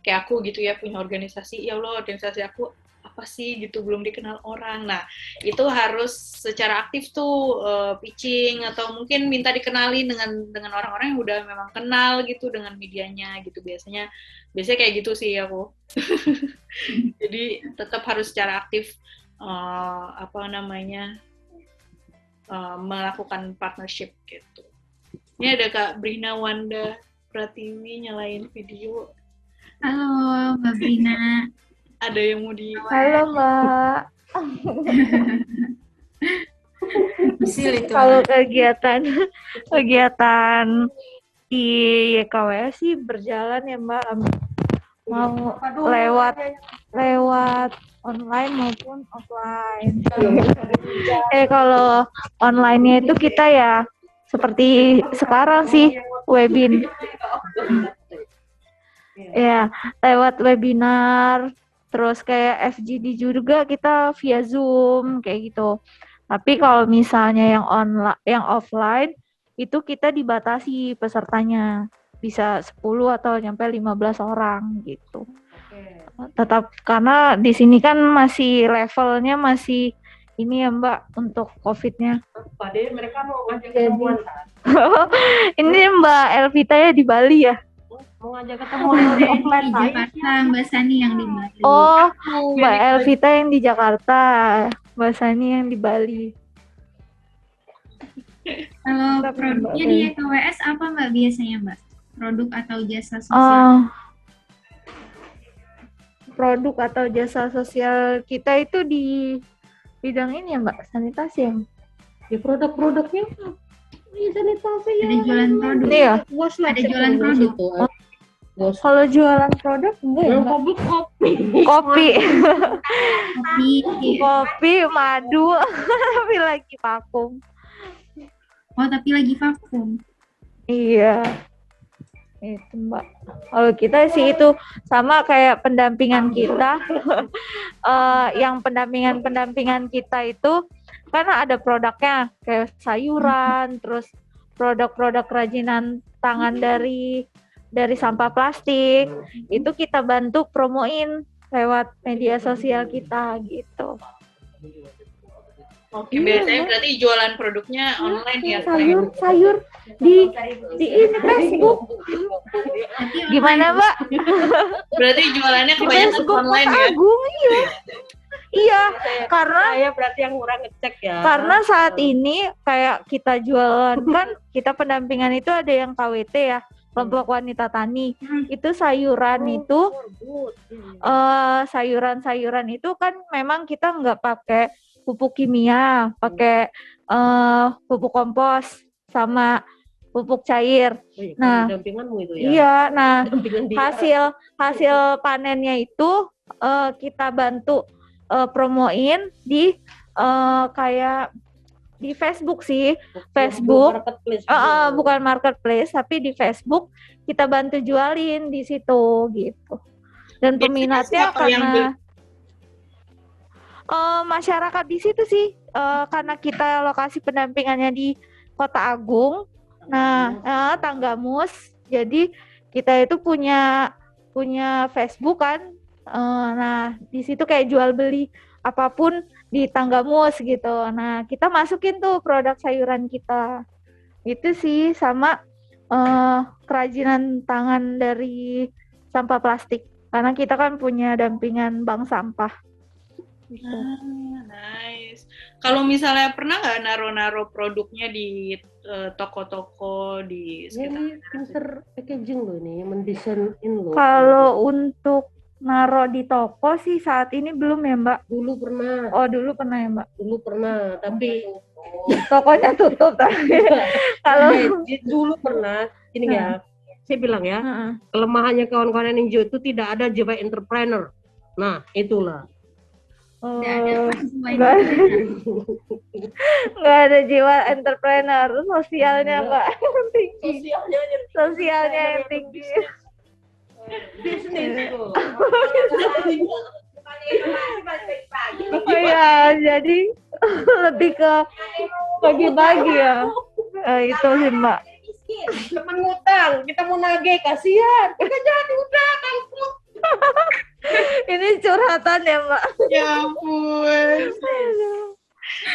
kayak aku gitu ya, punya organisasi, ya Allah organisasi aku apa sih gitu, belum dikenal orang. Nah itu harus secara aktif tuh pitching, atau mungkin minta dikenalin dengan orang-orang yang udah memang kenal gitu dengan medianya gitu, biasanya kayak gitu sih aku. Jadi tetap harus secara aktif melakukan partnership gitu. Ini ada Kak Brina Wanda Pratiwi nyalain video. Halo Mbak Brina. Ada yang mau di... Halo Mbak. Kalau kegiatan di YKWS sih berjalan ya Mbak, mau lewat online maupun offline. Kalau online-nya itu kita ya seperti sekarang sih ya, lewat webinar, terus kayak FGD juga kita via Zoom kayak gitu. Tapi kalau misalnya yang offline itu kita dibatasi pesertanya, bisa 10 atau nyampe 15 orang gitu. Tetap karena di sini kan masih levelnya masih ini ya Mbak untuk COVID-nya. Padahal mereka mau ngajak ketemuan. Ini Mbak Elvita ya di Bali ya? Mau ngajak ketemuan di Jakarta, Mbak Sani yang di Bali. Oh, Mbak Elvita yang di Jakarta, Mbak Sani yang di Bali. Kalau produknya di YKWS apa Mbak biasanya Mbak? Produk atau jasa sosial? Produk atau jasa sosial kita itu di bidang ini ya Mbak, sanitasi ya? Di produk-produknya sanitasi ya. Ada jualan produk. Iya. Ada jualan produk. Kalau jualan produk enggak ya Mbak? Kopi, madu, tapi lagi vakum. Oh, tapi lagi vakum. Iya. Itu Mbak. Kalau kita sih itu sama kayak pendampingan kita. Yang pendampingan kita itu karena ada produknya kayak sayuran, terus produk-produk kerajinan tangan dari sampah plastik. Itu kita bantu promoin lewat media sosial kita gitu. Oke, biasanya berarti jualan produknya online ya? Sayur di ini Facebook. Gimana Mbak? Berarti jualannya Di kebanyakan Facebook online Kota ya? Agung, iya. Iya, karena Saya berarti yang kurang ngecek ya. karena saat ini kayak kita jualan kan kita pendampingan itu ada yang KWT ya, kelompok wanita tani. Itu sayuran itu sayuran itu kan memang kita nggak pakai pupuk kimia, pakai pupuk kompos sama pupuk cair. Nah, dampinganmu itu ya. iya, nah Dampingan dia. hasil panennya itu kita bantu promoin di kayak di Facebook sih, Facebook. Marketplace. Bukan marketplace, tapi di Facebook kita bantu jualin di situ gitu. Dan Biasanya peminatnya siapa yang karena masyarakat di situ sih, karena kita lokasi pendampingannya di Kota Agung. Nah, Tanggamus. Jadi kita itu punya Facebook kan. Nah, di situ kayak jual beli apapun di Tanggamus gitu. Nah, kita masukin tuh produk sayuran kita. Itu sih sama kerajinan tangan dari sampah plastik. Karena kita kan punya dampingan bank sampah. Gitu. Nice. Kalau misalnya pernah nggak naro-naro produknya di toko-toko di Ini sekitar? pinter packaging loh nih, mendesainin loh. Kalau untuk naro di toko sih saat ini belum ya Mbak? Dulu pernah. Oh dulu pernah ya Mbak? Dulu pernah, tapi Tokonya tutup tapi kalau dulu pernah. Ini ya, saya bilang ya, Heeh. kelemahannya kawan-kawan NGO itu tidak ada jiwa entrepreneur. Nah, itulah. nggak ada jiwa entrepreneur, sosialnya nggak tinggi. Sosialnya yang tinggi. Bisnis tuh. Oh ya, jadi lebih ke bagi-bagi ya. Itu sih Mbak. Teman ngutang, kita mau nagih, kasihan. Kita jadi utang, kampung. Ini curhatan ya Mbak. Ya ampun.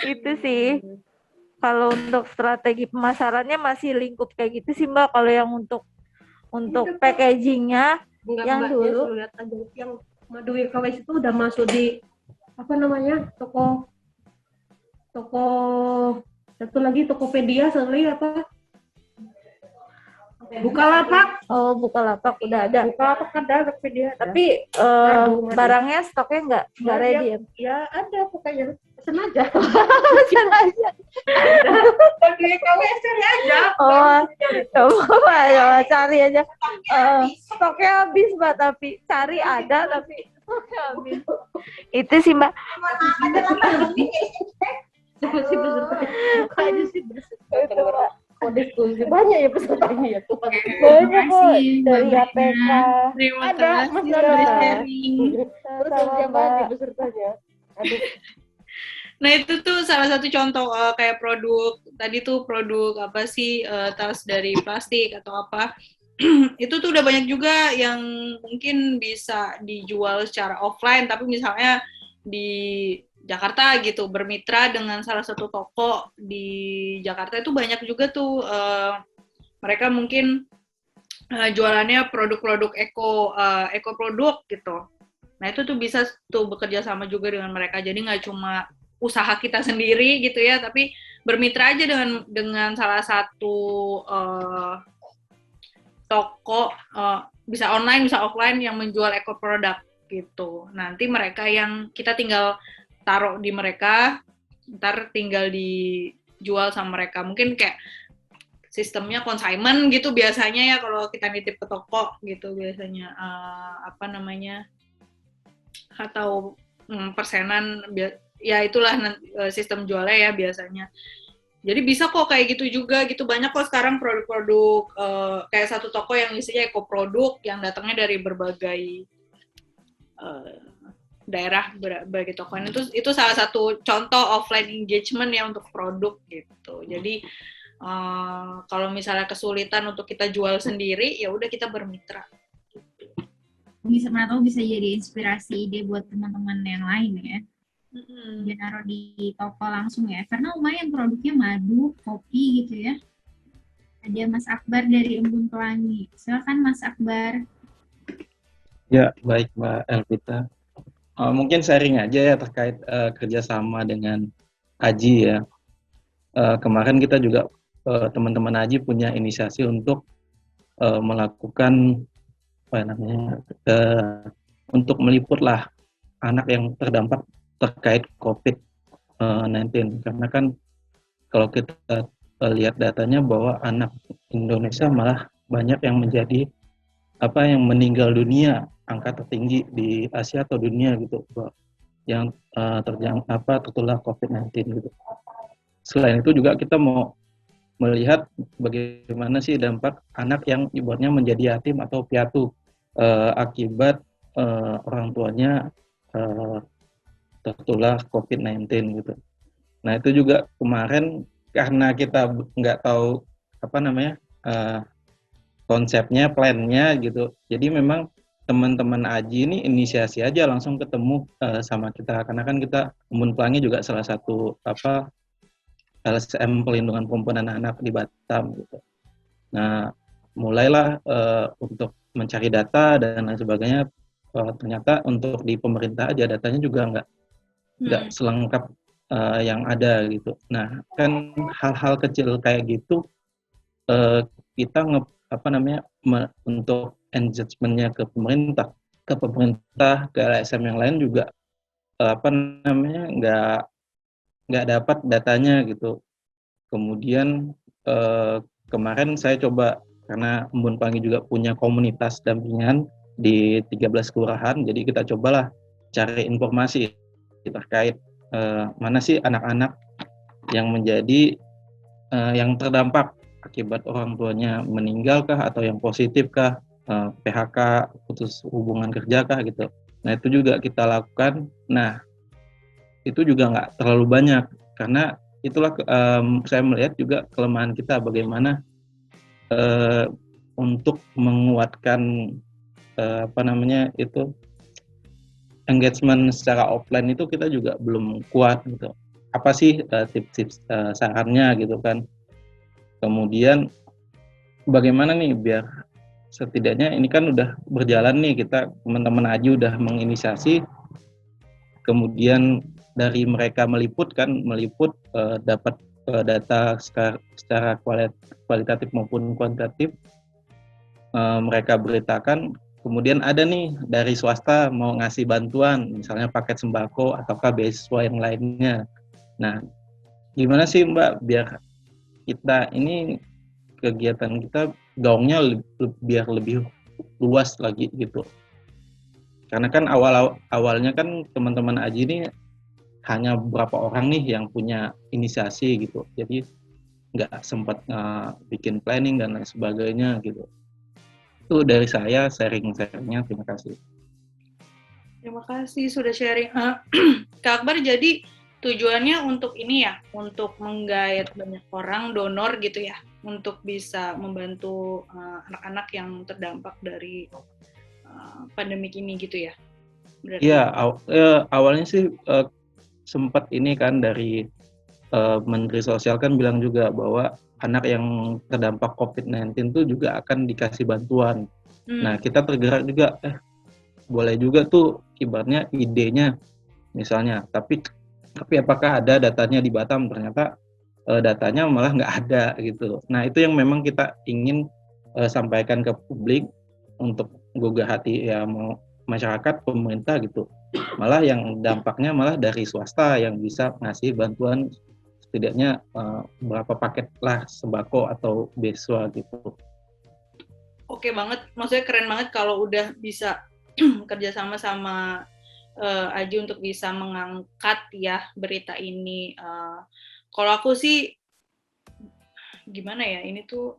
Itu sih. Kalau untuk strategi pemasarannya masih lingkup kayak gitu sih Mbak. Kalau yang untuk packagingnya Enggak, yang Mbak, dulu. ya, lihat aja yang Madu WKWS itu udah masuk di apa namanya, toko satu lagi Tokopedia, satu lagi apa, Bukalapak. Oh, Bukalapak udah ada. Bukalapak ada Tokopedia. Tapi barangnya stoknya nggak ready ya? Ya ada pokoknya. Pesen aja. Pesan aja. Madu WKWS cari aja. Oh, coba cari aja. Stoknya habis Mbak, tapi cari ada tapi stoknya habis. Itu sih Mbak. Banyak ya pesertanya ya tuh. Banyak kok dari APK. Terima Ada, kasih masih sudah ada. sharing. Terus Sama yang banyak Mbak. pesertanya. Aduh. Nah itu tuh salah satu contoh kayak produk tadi tuh produk apa sih tas dari plastik atau apa itu tuh udah banyak juga yang mungkin bisa dijual secara offline, tapi misalnya di Jakarta gitu bermitra dengan salah satu toko di Jakarta itu banyak juga tuh mereka mungkin jualannya produk-produk eco produk gitu. Nah itu tuh bisa tuh bekerja sama juga dengan mereka, jadi nggak cuma usaha kita sendiri gitu ya, tapi bermitra aja dengan salah satu toko bisa online bisa offline yang menjual eco produk gitu. Nanti mereka yang kita tinggal taruh di mereka, ntar tinggal dijual sama mereka. Mungkin kayak sistemnya consignment gitu biasanya ya kalau kita nitip ke toko gitu biasanya apa namanya, atau persenan ya itulah sistem jualnya ya biasanya. Jadi bisa kok kayak gitu juga gitu. Banyak kok sekarang produk-produk kayak satu toko yang isinya ekoproduk yang datangnya dari berbagai daerah, berbagai toko. Itu salah satu contoh offline engagement ya untuk produk gitu. Jadi kalau misalnya kesulitan untuk kita jual sendiri, ya udah kita bermitra. Bisa jadi inspirasi ide buat teman-teman yang lain ya. Dia naruh di toko langsung ya, karena lumayan produknya madu, kopi gitu ya. Ada Mas Akbar dari Embun Pelangi. Silakan Mas Akbar. Ya, baik Mbak Elvita. Mungkin sharing aja ya terkait kerjasama dengan Aji ya. Kemarin kita juga teman-teman Aji punya inisiasi untuk melakukan untuk meliput lah anak yang terdampak terkait COVID-19, karena kan kalau kita lihat datanya bahwa anak Indonesia malah banyak yang menjadi yang meninggal dunia, angka tertinggi di Asia atau dunia gitu, yang tertular COVID-19 gitu. Selain itu juga kita mau melihat bagaimana sih dampak anak yang ibaratnya menjadi yatim atau piatu akibat orang tuanya tertular COVID-19 gitu. Nah itu juga kemarin karena kita nggak tahu konsepnya, plannya gitu. Jadi memang teman-teman Aji ini inisiasi aja langsung ketemu sama kita, karena kan kita Embun Pelangi juga salah satu LSM pelindungan perempuan dan anak di Batam gitu. Nah mulailah untuk mencari data dan lain sebagainya. Ternyata untuk di pemerintah aja datanya juga nggak selengkap yang ada gitu. Nah kan hal-hal kecil kayak gitu kita untuk engagement-nya ke pemerintah, ke LSM yang lain juga nggak dapat datanya gitu. Kemudian kemarin saya coba, karena Embun Pelangi juga punya komunitas dampingan di 13 kelurahan, jadi kita cobalah cari informasi terkait mana sih anak-anak yang menjadi yang terdampak akibat orang tuanya meninggal kah, atau yang positif kah, PHK, putus hubungan kerja kah gitu. Nah itu juga kita lakukan. Nah itu juga nggak terlalu banyak, karena itulah saya melihat juga kelemahan kita bagaimana untuk menguatkan engagement secara offline itu kita juga belum kuat gitu. Apa sih tips-tips sarannya gitu kan. Kemudian bagaimana nih biar setidaknya ini kan udah berjalan nih, kita teman-teman Aji udah menginisiasi, kemudian dari mereka meliput dapat data secara kualitatif maupun kuantitatif, mereka beritakan. Kemudian ada nih dari swasta mau ngasih bantuan, misalnya paket sembako ataukah beasiswa yang lainnya. Nah, gimana sih Mbak biar kita ini kegiatan kita gaungnya biar lebih luas lagi gitu. Karena kan awalnya kan teman-teman Aji ini hanya beberapa orang nih yang punya inisiasi gitu. Jadi nggak sempat bikin planning dan lain sebagainya gitu. Itu dari saya sharing-sharingnya. Terima kasih. Terima kasih sudah sharing. Kak Akbar, jadi tujuannya untuk ini ya, untuk menggait banyak orang donor gitu ya, untuk bisa membantu anak-anak yang terdampak dari pandemik ini gitu ya. Iya, awalnya sih sempat ini kan dari Menteri Sosial kan bilang juga bahwa anak yang terdampak COVID-19 itu juga akan dikasih bantuan. Nah, kita tergerak juga, boleh juga tuh ibaratnya idenya misalnya, tapi apakah ada datanya di Batam? Ternyata datanya malah nggak ada gitu. Nah, itu yang memang kita ingin sampaikan ke publik untuk gugah hati ya mau masyarakat, pemerintah gitu. Malah yang dampaknya malah dari swasta yang bisa ngasih bantuan setidaknya berapa paket lah sembako atau beasiswa gitu. Oke banget, maksudnya keren banget kalau udah bisa kerjasama sama Aji untuk bisa mengangkat ya berita ini. Kalau aku sih gimana ya, ini tuh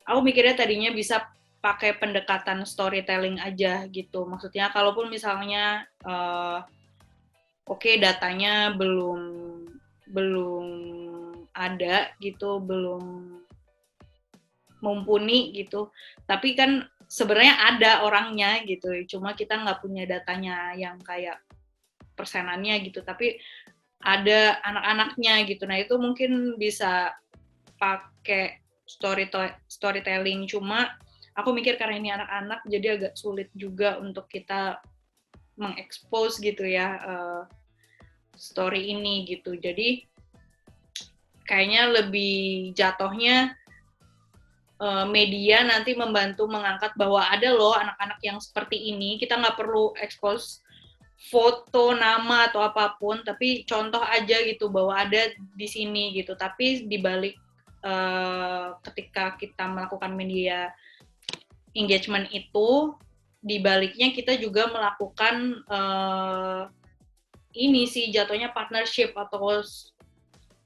aku mikirnya tadinya bisa pakai pendekatan storytelling aja gitu. Maksudnya kalaupun misalnya oke, datanya belum ada gitu, belum mumpuni gitu, tapi kan sebenarnya ada orangnya gitu, cuma kita nggak punya datanya yang kayak persenannya gitu, tapi ada anak-anaknya gitu. Nah itu mungkin bisa pakai storytelling, cuma aku mikir karena ini anak-anak jadi agak sulit juga untuk kita mengekspos gitu ya story ini gitu. Jadi kayaknya lebih jatuhnya media nanti membantu mengangkat bahwa ada loh anak-anak yang seperti ini. Kita nggak perlu expose foto, nama atau apapun, tapi contoh aja gitu bahwa ada di sini gitu. Tapi dibalik ketika kita melakukan media engagement itu, dibaliknya kita juga melakukan ini sih jatuhnya partnership atau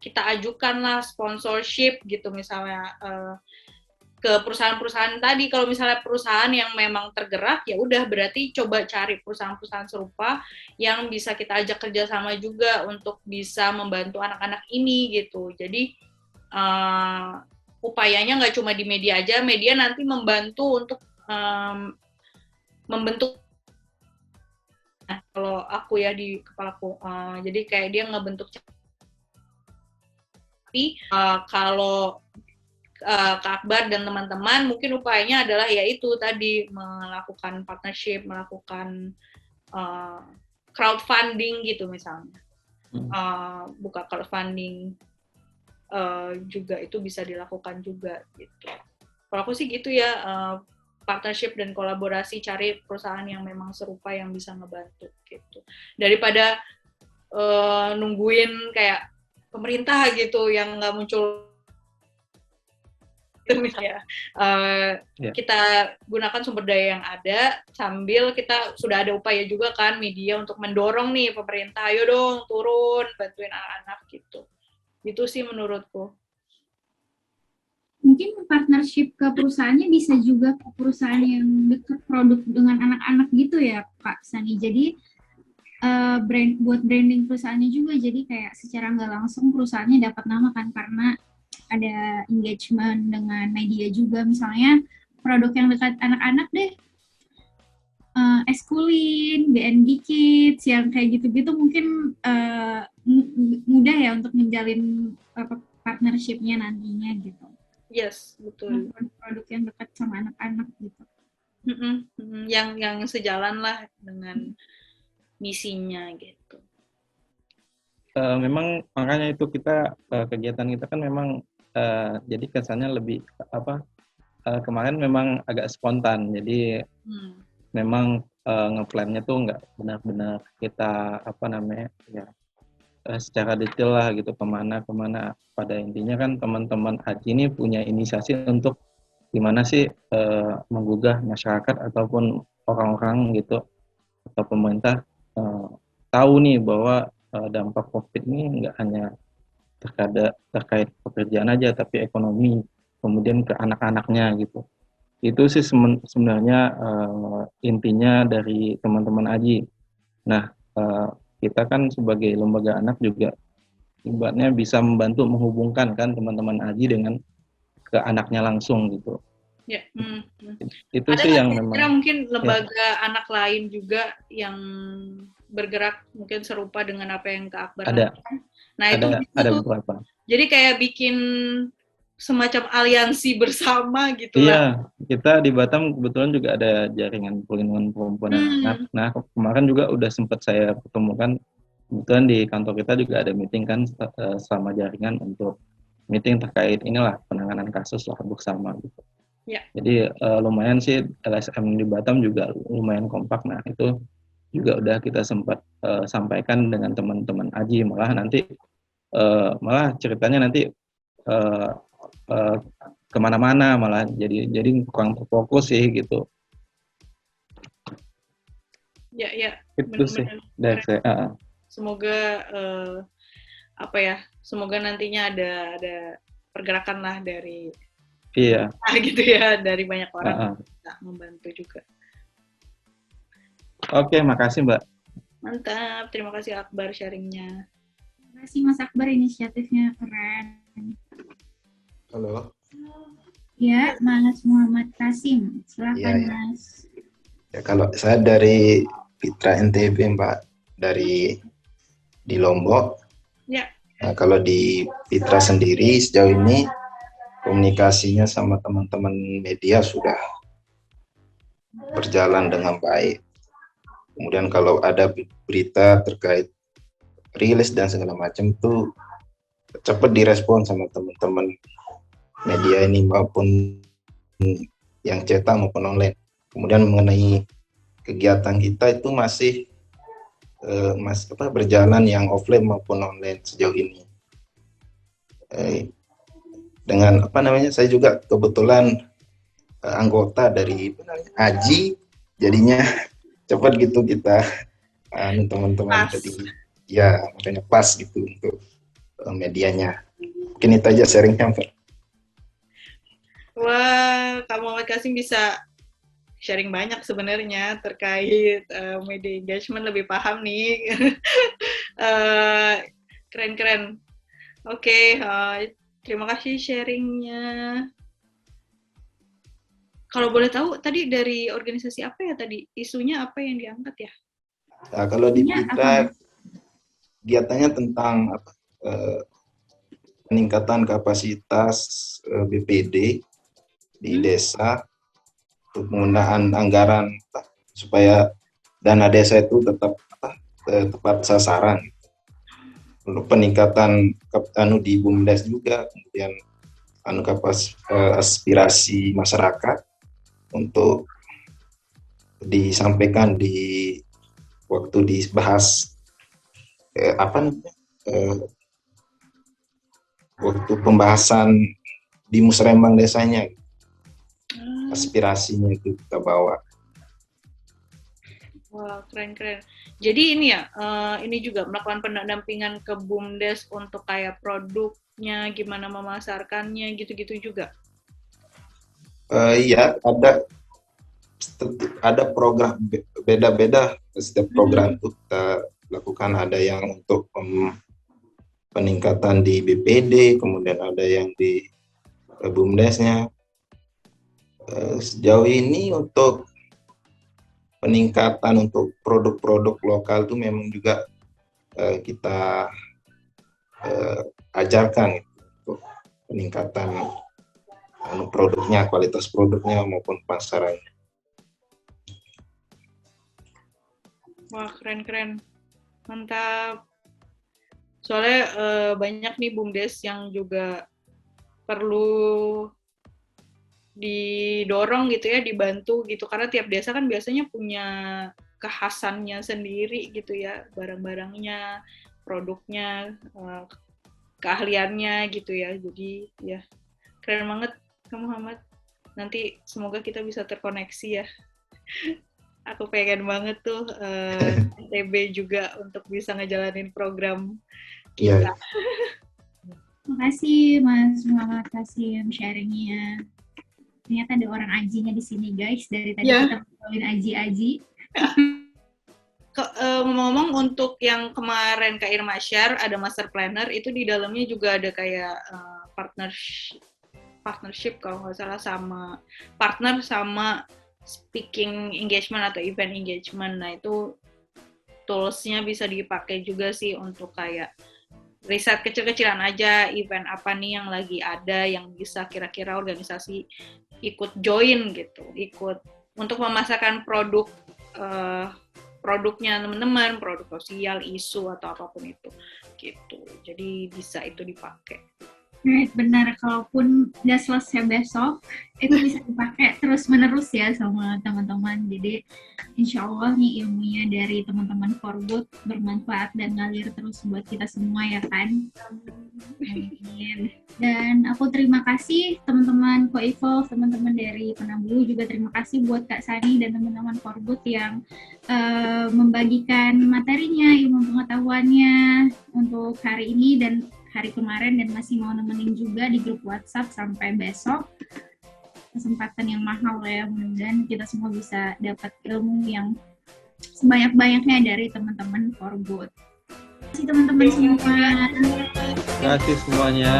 kita ajukanlah sponsorship gitu misalnya ke perusahaan-perusahaan tadi. Kalau misalnya perusahaan yang memang tergerak, ya udah berarti coba cari perusahaan-perusahaan serupa yang bisa kita ajak kerjasama juga untuk bisa membantu anak-anak ini gitu. Jadi upayanya nggak cuma di media aja, media nanti membantu untuk membentuk. Nah, kalau aku ya di kepalaku, jadi kayak dia ngebentuk. Tapi kalau Kak Akbar dan teman-teman mungkin upayanya adalah yaitu tadi melakukan partnership, melakukan crowdfunding gitu misalnya. Buka crowdfunding juga itu bisa dilakukan juga gitu. Kalau aku sih gitu ya, partnership dan kolaborasi, cari perusahaan yang memang serupa yang bisa ngebantu gitu. Daripada nungguin kayak pemerintah gitu yang nggak muncul. Ya. Kita gunakan sumber daya yang ada sambil kita sudah ada upaya juga kan media untuk mendorong nih pemerintah, ayo dong turun bantuin anak-anak gitu. Itu sih menurutku. Mungkin partnership ke perusahaannya bisa juga ke perusahaan yang dekat produk dengan anak-anak gitu ya Pak Sani. Jadi buat branding perusahaannya juga, jadi kayak secara nggak langsung perusahaannya dapat nama kan karena ada engagement dengan media juga. Misalnya produk yang dekat anak-anak deh, Eskulin, BNG Kids, yang kayak gitu-gitu mungkin mudah ya untuk menjalin partnership-nya nantinya gitu. Yes, betul. Produk yang dekat sama anak-anak gitu. Yang sejalan lah dengan misinya gitu. Memang makanya itu kita kegiatan kita kan memang jadi kesannya lebih kemarin memang agak spontan, jadi memang ngeplannya tuh nggak benar-benar kita secara detail lah gitu kemana. Pada intinya kan teman-teman Haji ini punya inisiasi untuk gimana sih menggugah masyarakat ataupun orang-orang gitu atau pemerintah tahu nih bahwa dampak COVID ini nggak hanya terkait pekerjaan aja, tapi ekonomi, kemudian ke anak-anaknya gitu. Itu sih sebenarnya intinya dari teman-teman Aji. Nah, kita kan sebagai lembaga anak juga ibaratnya bisa membantu menghubungkan kan teman-teman Aji dengan ke anaknya langsung gitu. Ya, Itu ada sih yang memang. Mungkin lembaga anak lain juga yang bergerak mungkin serupa dengan apa yang Kak Akbar lakukan. Nah, ada beberapa. Jadi kayak bikin semacam aliansi bersama gitu lah. Iya, kita di Batam kebetulan juga ada jaringan perlindungan perempuan dan anak. Nah, kemarin juga udah sempat saya pertemukan, kebetulan di kantor kita juga ada meeting kan sama jaringan untuk meeting terkait inilah penanganan kasus lah bersama gitu. Ya. Jadi lumayan sih LSM di Batam juga lumayan kompak. Nah, itu juga udah kita sempat sampaikan dengan teman-teman Aji, malah ceritanya nanti kemana-mana malah jadi kurang terfokus sih gitu. Ya. Itu sih dari saya. Semoga semoga nantinya ada pergerakan lah dari Iya. gitu ya, dari banyak orang bisa membantu juga. Oke, makasih Mbak. Mantap, terima kasih Akbar sharingnya. Terima kasih Mas Akbar, inisiatifnya keren. Halo. Ya, Mas Muhammad Kasim, silakan Ya. Mas. Ya, kalau saya dari Fitra NTB Mbak, di Lombok. Ya. Nah, kalau di Fitra sendiri sejauh ini komunikasinya sama teman-teman media sudah berjalan dengan baik. Kemudian kalau ada berita terkait rilis dan segala macam itu cepat direspon sama teman-teman media ini maupun yang cetak maupun online. Kemudian mengenai kegiatan kita itu masih berjalan yang offline maupun online sejauh ini. Dengan saya juga kebetulan anggota dari AJI, jadinya cepat gitu kita teman-teman jadi ya makanya pas gitu untuk medianya. Mungkin itu aja sharingnya, Pak. Wah, Kak Muhammad Kasim bisa sharing banyak sebenarnya terkait media engagement, lebih paham nih. Keren-keren. Oke, terima kasih sharingnya. Kalau boleh tahu, tadi dari organisasi apa ya tadi? Isunya apa yang diangkat ya? Nah, kalau di kita kegiatannya tentang peningkatan kapasitas BPD di desa untuk penggunaan anggaran supaya dana desa itu tetap tepat sasaran. Untuk peningkatan di BUMDes juga, kemudian aspirasi masyarakat untuk disampaikan di waktu dibahas waktu pembahasan di musrembang desanya, aspirasinya itu kita bawa. Wah, keren-keren. Jadi ini ya, ini juga melakukan pendampingan ke BUMDes untuk kayak produknya, gimana memasarkannya, gitu-gitu juga. Iya, ada program beda-beda, setiap program itu kita lakukan. Ada yang untuk peningkatan di BPD, kemudian ada yang di BUMDesnya. Sejauh ini untuk peningkatan untuk produk-produk lokal itu memang juga kita ajarkan untuk peningkatan produknya, kualitas produknya maupun pasarannya. Wah, keren-keren. Mantap. Soalnya banyak nih BUMDes yang juga perlu didorong gitu ya, dibantu gitu, karena tiap desa kan biasanya punya kekhasannya sendiri gitu ya, barang-barangnya, produknya, keahliannya gitu ya. Jadi ya keren banget Kak Muhammad. Nanti semoga kita bisa terkoneksi ya. Aku pengen banget tuh NTB juga untuk bisa ngejalanin program kita. Yeah. Makasih Mas Muhammad Kasim sharingnya. Ternyata ada orang ajinya di sini guys, dari tadi kita ngobrolin aji-aji. Ngomong-ngomong untuk yang kemarin Kak Irma share, ada master planner, itu di dalamnya juga ada kayak partnership kalau nggak salah sama partner sama speaking engagement atau event engagement. Nah itu tools-nya bisa dipakai juga sih untuk kayak riset kecil-kecilan aja, event apa nih yang lagi ada yang bisa kira-kira organisasi ikut join gitu, ikut untuk memasarkan produknya teman-teman, produk sosial, isu atau apapun itu gitu. Jadi bisa itu dipakai. Right, benar. Kalaupun nggak selesai besok, itu bisa dipakai terus-menerus ya sama teman-teman. Jadi insya Allah nih ilmunya dari teman-teman Forgood bermanfaat dan ngalir terus buat kita semua ya kan. Amin. Dan aku terima kasih teman-teman Co-Evolve, teman-teman dari Penambulu, juga terima kasih buat Kak Sani dan teman-teman Forgood yang membagikan materinya, ilmu pengetahuannya untuk hari ini. Dan hari kemarin dan masih mau nemenin juga di grup WhatsApp sampai besok. Kesempatan yang mahal ya, mudah-mudahan kita semua bisa dapat ilmu yang sebanyak-banyaknya dari teman-teman for good. Terima kasih teman-teman semua. Terima kasih semuanya.